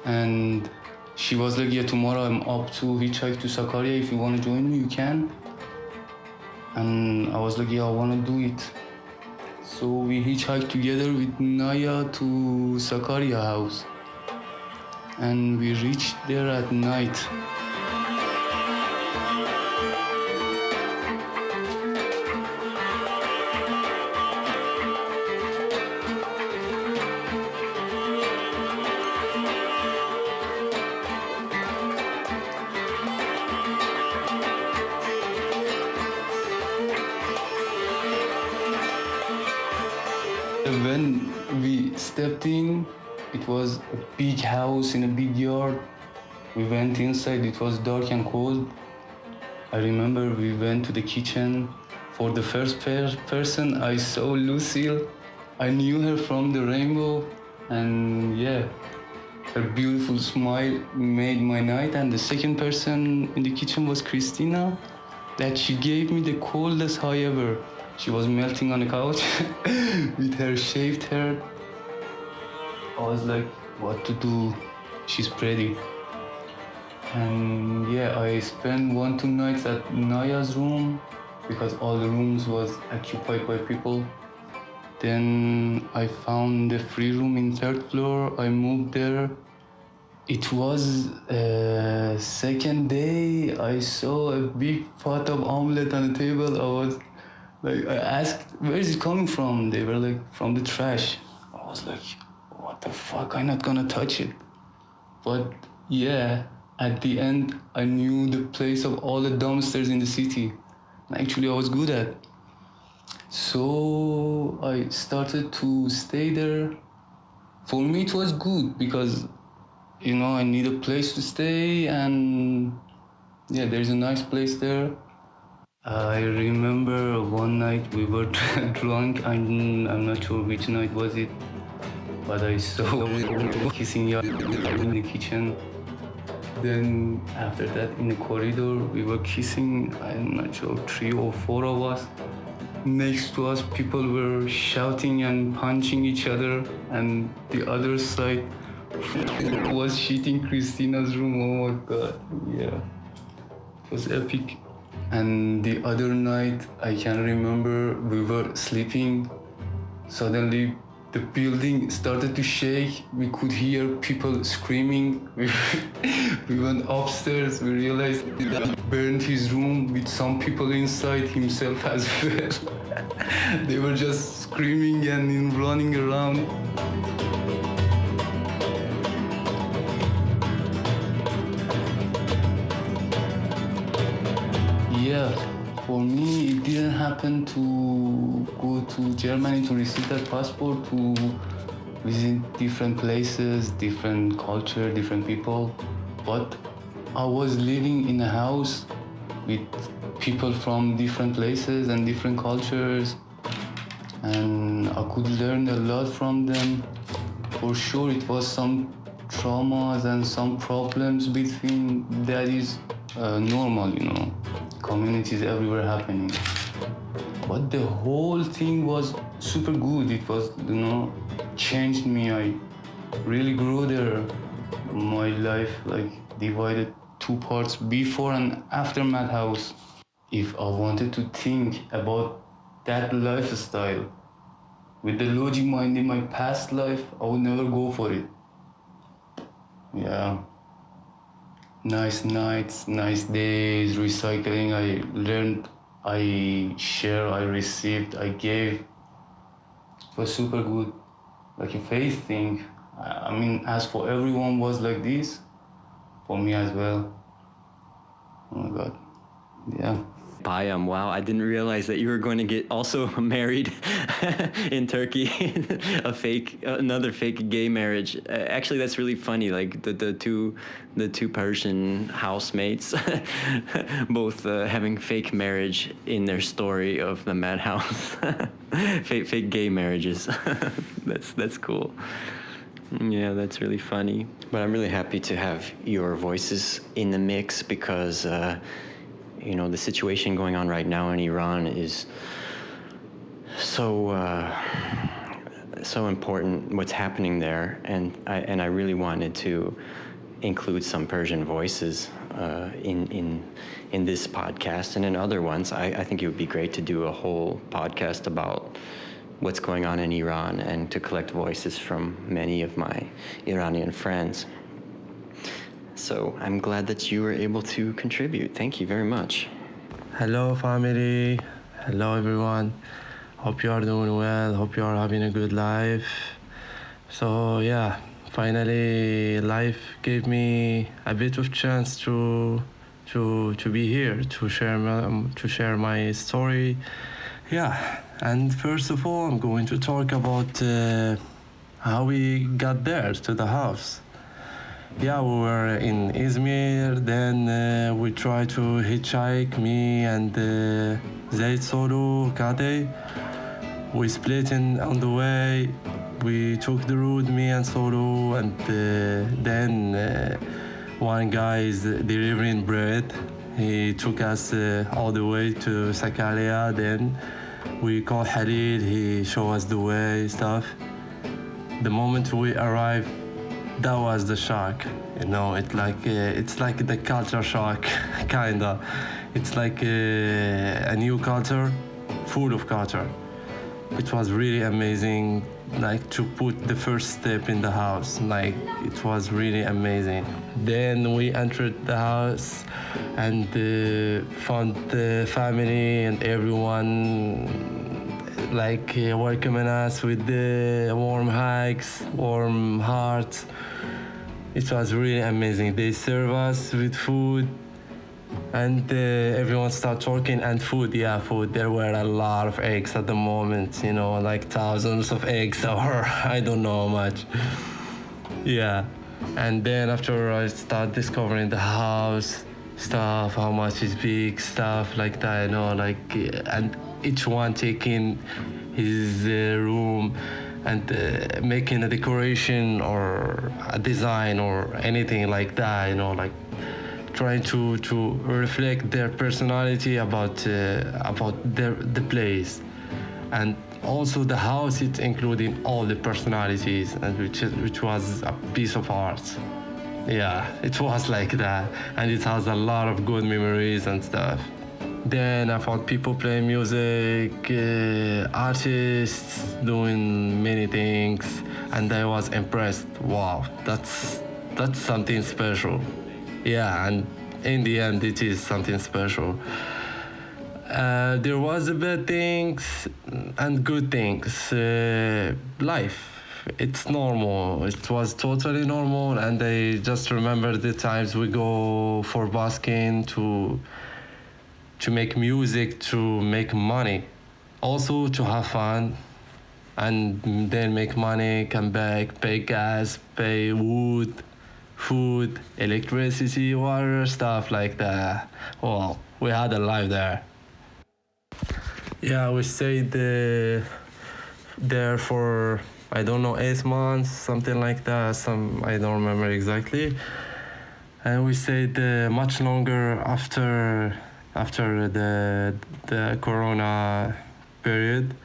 And she was like, yeah, tomorrow I'm up to hitchhike to Sakarya. If you want to join me, you can. And I was like, yeah, I want to do it. So we hitchhiked together with Naya to Sakarya house. And we reached there at night. When we stepped in, it was a big house in a big yard. We went inside, it was dark and cold. I remember we went to the kitchen. For the first person, I saw Lucille. I knew her from the rainbow, and yeah, her beautiful smile made my night. And the second person in the kitchen was Christina, that she gave me the coldest high ever. She was melting on the couch with her shaved hair. I was like, what to do? She's pretty. And yeah, I spent 1-2 nights at Naya's room because all the rooms was occupied by people. Then I found the free room in 3rd floor. I moved there. It was second day. I saw a big pot of omelette on the table. I asked, where is it coming from? They were like, from the trash. I was like, what the fuck? I'm not gonna touch it. But yeah, at the end, I knew the place of all the dumpsters in the city. Actually, I was good at. So I started to stay there. For me, it was good because, you know, I need a place to stay, and yeah, there's a nice place there. I remember one night we were drunk. I'm not sure which night was it, but I saw kissing in the kitchen. Then after that, in the corridor, we were kissing. I'm not sure, 3 or 4 of us. Next to us, people were shouting and punching each other, and the other side was shitting Christina's room. Oh my god, yeah, it was epic. And the other night, I can remember we were sleeping. Suddenly, the building started to shake. We could hear people screaming. We went upstairs. We realized he burned his room with some people inside himself as well. They were just screaming and running around. Yeah, for me, it didn't happen to go to Germany to receive that passport, to visit different places, different culture, different people. But I was living in a house with people from different places and different cultures, and I could learn a lot from them. For sure, it was some traumas and some problems between that is normal, you know. Communities everywhere happening. But the whole thing was super good. It was, you know, changed me. I really grew there. My life like divided 2 parts, before and after Madhouse. If I wanted to think about that lifestyle with the logic mind in my past life, I would never go for it. Yeah. Nice nights, nice days, recycling. I learned, I share, I received, I gave. It was super good. Like a faith thing. I mean, as for everyone was like this, for me as well. Oh my God, yeah. Payam, wow, I didn't realize that you were going to get also married in Turkey. Another fake gay marriage. Actually, that's really funny. Like the two Persian housemates, both having fake marriage in their story of the madhouse. fake gay marriages. That's cool. Yeah, that's really funny. But I'm really happy to have your voices in the mix because. You know, the situation going on right now in Iran is so so important what's happening there, and I really wanted to include some Persian voices in this podcast and in other ones. I think it would be great to do a whole podcast about what's going on in Iran and to collect voices from many of my Iranian friends. So I'm glad that you were able to contribute. Thank you very much. Hello, family. Hello, everyone. Hope you are doing well. Hope you are having a good life. So yeah, finally, life gave me a bit of chance to be here to share my story. Yeah, and first of all, I'm going to talk about how we got there to the house. Yeah, we were in Izmir, then we tried to hitchhike, me and Zaid solo, Kade. We split on the way. We took the road, me and Solo, and then one guy is delivering bread. He took us all the way to Sakarya. Then we called Halil. He showed us the way, stuff. The moment we arrived, that was the shock. You know, it's like the culture shock, kinda. It's like a new culture, full of culture. It was really amazing, like to put the first step in the house. Like it was really amazing. Then we entered the house and found the family and everyone like welcoming us with the warm hugs, warm hearts. It was really amazing. They serve us with food. And everyone started talking, and food. There were a lot of eggs at the moment, you know, like thousands of eggs, or I don't know how much. Yeah. And then after I started discovering the house, stuff, how much is big, stuff like that, you know, like, and each one taking his room and making a decoration or a design or anything like that, you know, like, trying to reflect their personality about the place, and also the house. It's including all the personalities, and which was a piece of art. Yeah, it was like that, and it has a lot of good memories and stuff. Then I found people playing music, artists doing many things, and I was impressed. Wow, that's something special. Yeah, and in the end, it is something special. There was bad things and good things. Life, it's normal. It was totally normal, and I just remember the times we go for busking to make music, to make money, also to have fun, and then make money, come back, pay gas, pay wood, food, electricity, water, stuff like that. Well, we had a life there. Yeah, we stayed there for, I don't know, 8 months, something like that. I don't remember exactly. And we stayed much longer after the Corona period.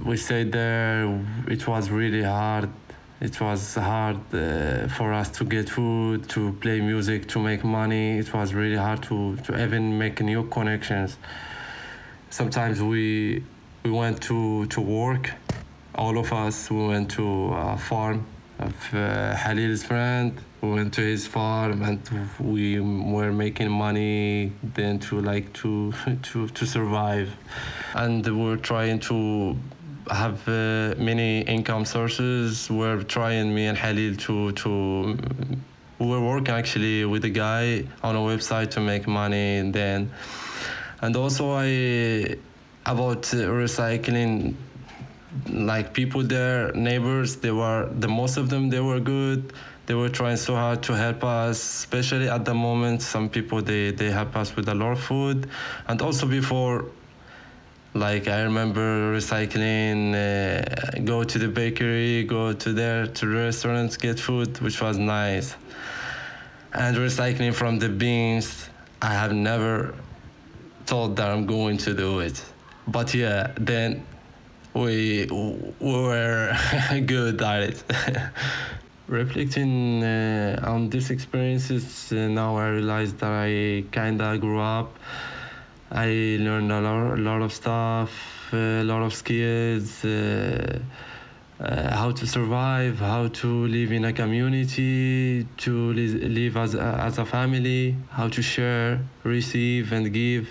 We stayed there. It was really hard. It was hard for us to get food, to play music, to make money. It was really hard to even make new connections. Sometimes we went to work. All of us, we went to a farm of Halil's friend. We went to his farm, and we were making money then to survive. And we were trying to have many income sources. We're trying, me and Halil, we were working actually with a guy on a website to make money, and also about recycling, like people there, neighbors, most of them, they were good. They were trying so hard to help us, especially at the moment. Some people, they help us with a lot of food, and also before. Like I remember recycling, go to the bakery, go to the restaurants, get food, which was nice. And recycling from the beans, I have never thought that I'm going to do it. But yeah, then we were good at it. Reflecting on these experiences, now I realize that I kinda grew up. I learned a lot of stuff, a lot of skills, how to survive, how to live in a community, to live as a family, how to share, receive, and give.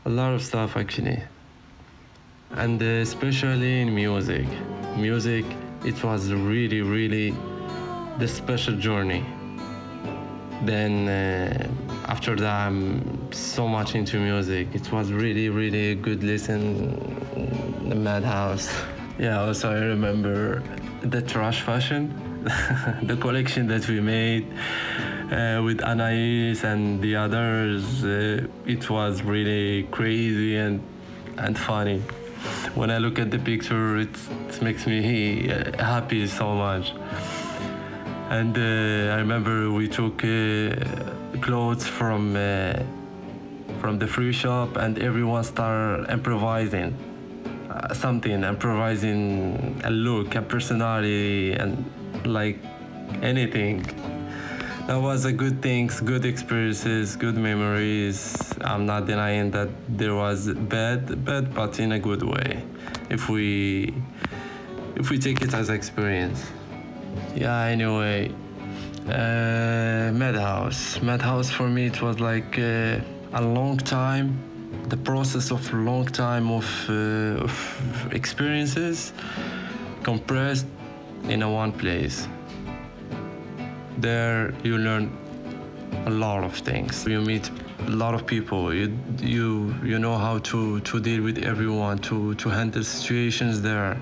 A lot of stuff, actually. And especially in music. Music, it was really, really the special journey. Then after that, I'm so much into music. It was really, really good listen, the Madhouse. Yeah, also I remember the trash fashion, the collection that we made with Anais and the others. It was really crazy and funny. When I look at the picture, it makes me happy so much. And I remember we took clothes from the free shop, and everyone started improvising improvising a look, a personality, and like anything. That was a good things, good experiences, good memories. I'm not denying that there was bad, but in a good way. If we take it as experience. Yeah, anyway, Madhouse for me, it was like a long time, the process of long time of experiences compressed in one place. There you learn a lot of things. You meet a lot of people. You know how to deal with everyone, to handle situations there.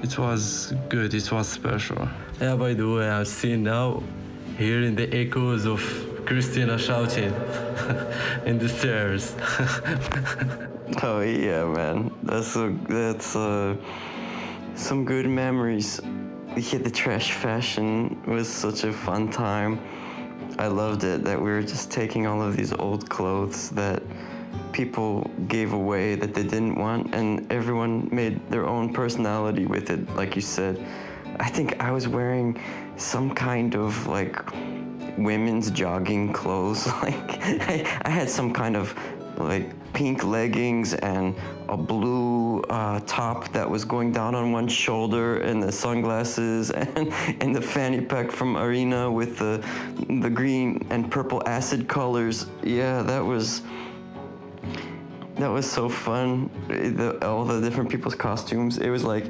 It was good, it was special. Yeah, by the way, I'm seeing now, hearing the echoes of Christina shouting in the stairs. Oh yeah, man, that's some good memories. Yeah, the trash fashion was such a fun time. I loved it that we were just taking all of these old clothes that people gave away that they didn't want, and everyone made their own personality with it, like you said. I think I was wearing some kind of like women's jogging clothes. Like I had some kind of like pink leggings and a blue top that was going down on one shoulder, and the sunglasses and the fanny pack from Irene with the green and purple acid colors. Yeah, that was so fun. All the different people's costumes. It was like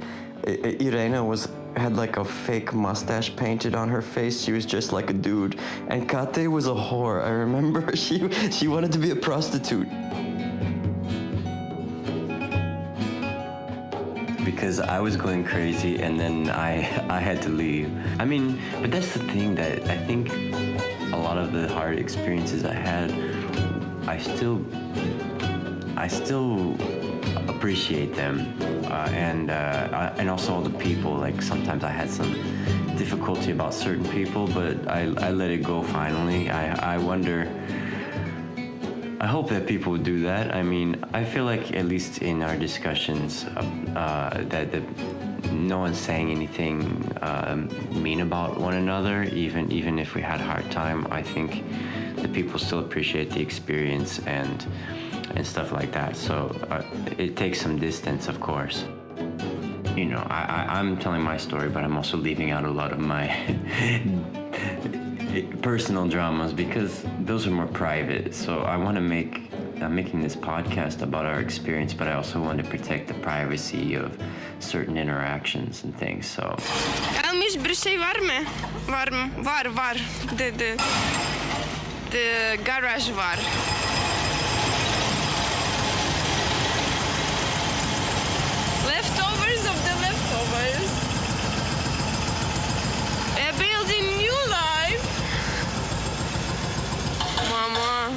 Irene had like a fake mustache painted on her face. She was just like a dude. And Kate was a whore. I remember she wanted to be a prostitute. Because I was going crazy, and then I had to leave. I mean, but that's the thing, that I think a lot of the hard experiences I had, I still appreciate them, and also all the people. Like sometimes I had some difficulty about certain people, but I let it go finally. I wonder, I hope that people would do that. I mean, I feel like at least in our discussions that no one's saying anything mean about one another, even if we had a hard time. I think that people still appreciate the experience and stuff like that. So it takes some distance, of course. You know, I'm telling my story, but I'm also leaving out a lot of my personal dramas because those are more private. So I'm making this podcast about our experience, but I also want to protect the privacy of certain interactions and things. So Elmiş bir şey var mı? Var. The garage var. Leftovers of the leftovers. Building new life. Mama.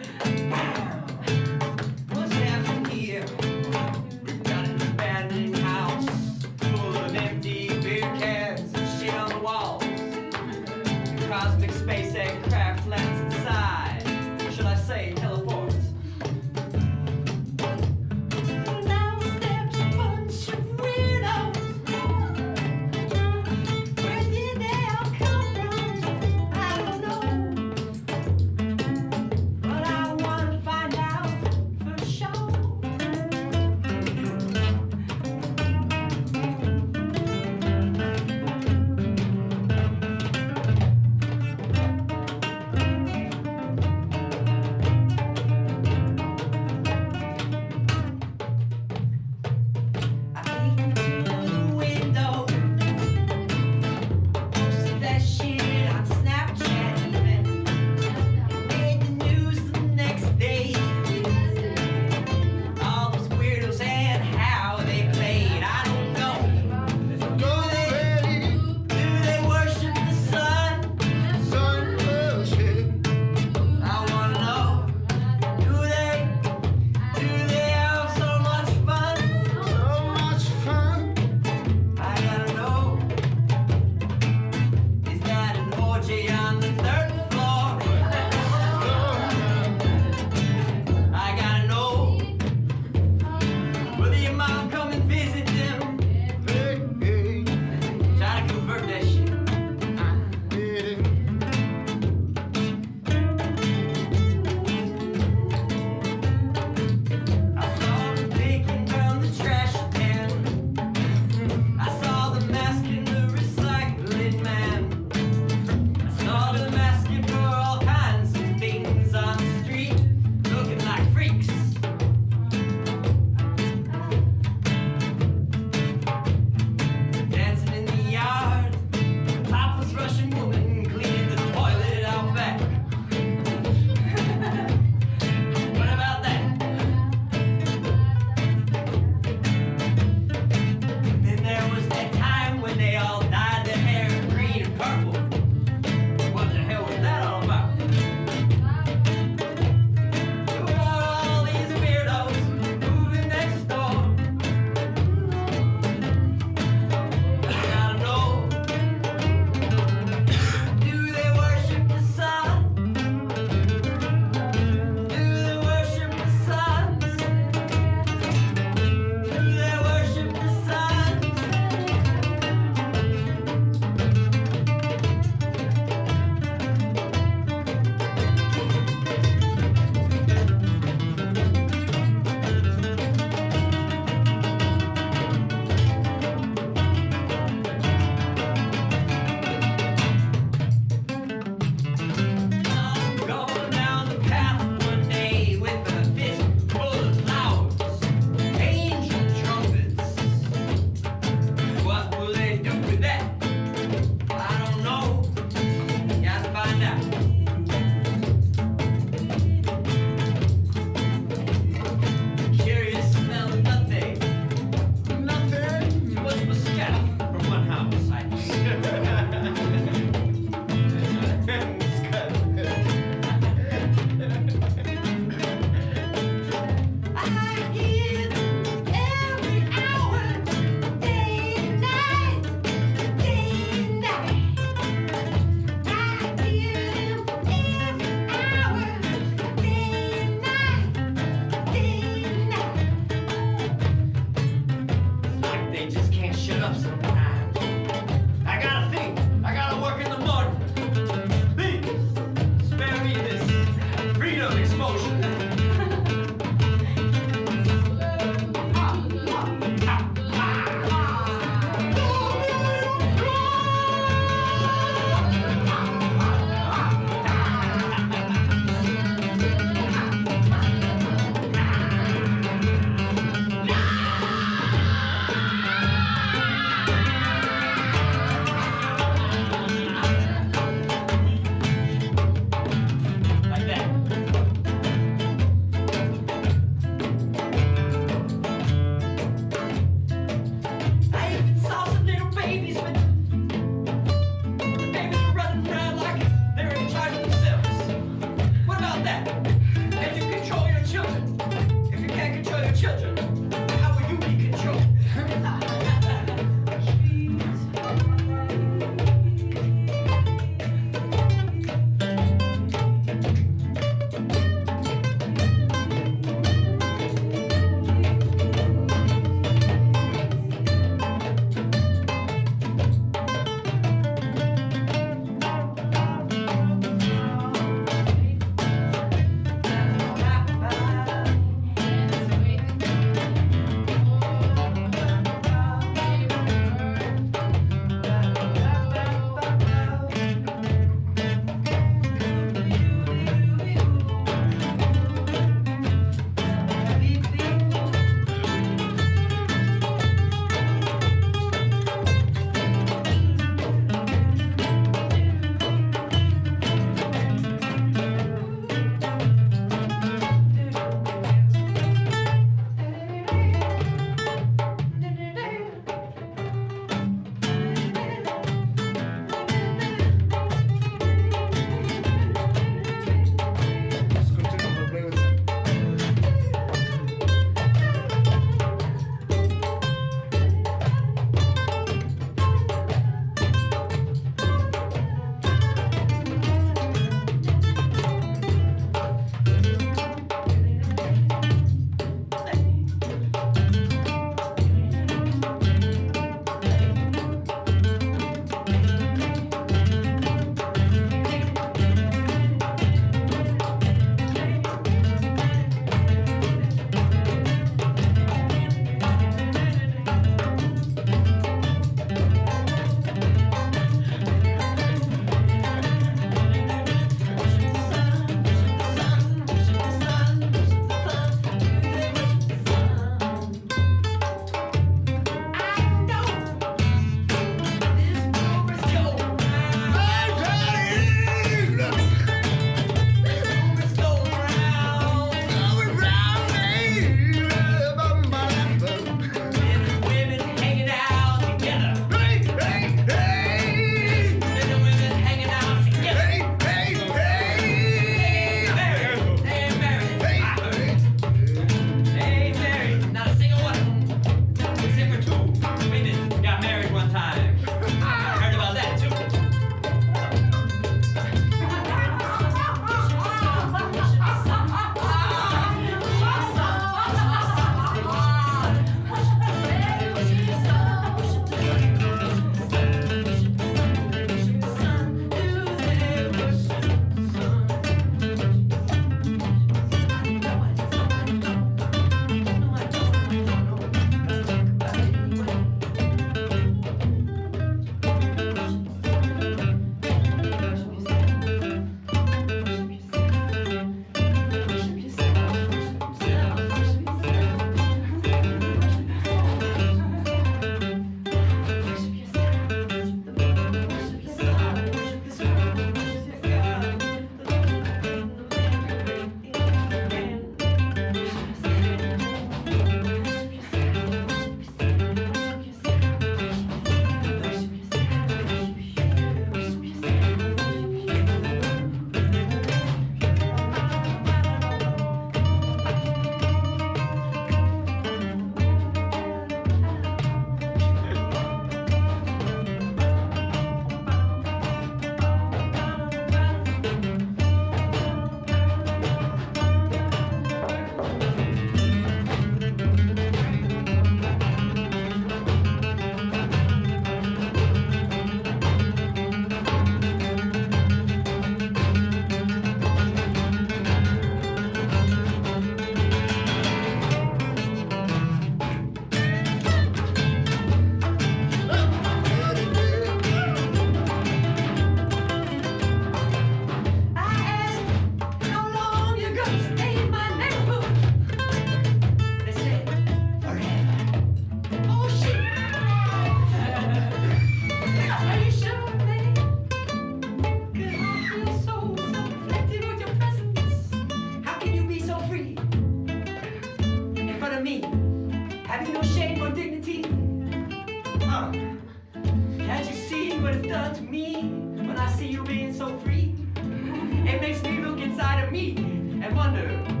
done to me when I see you being so free. It makes me look inside of me and wonder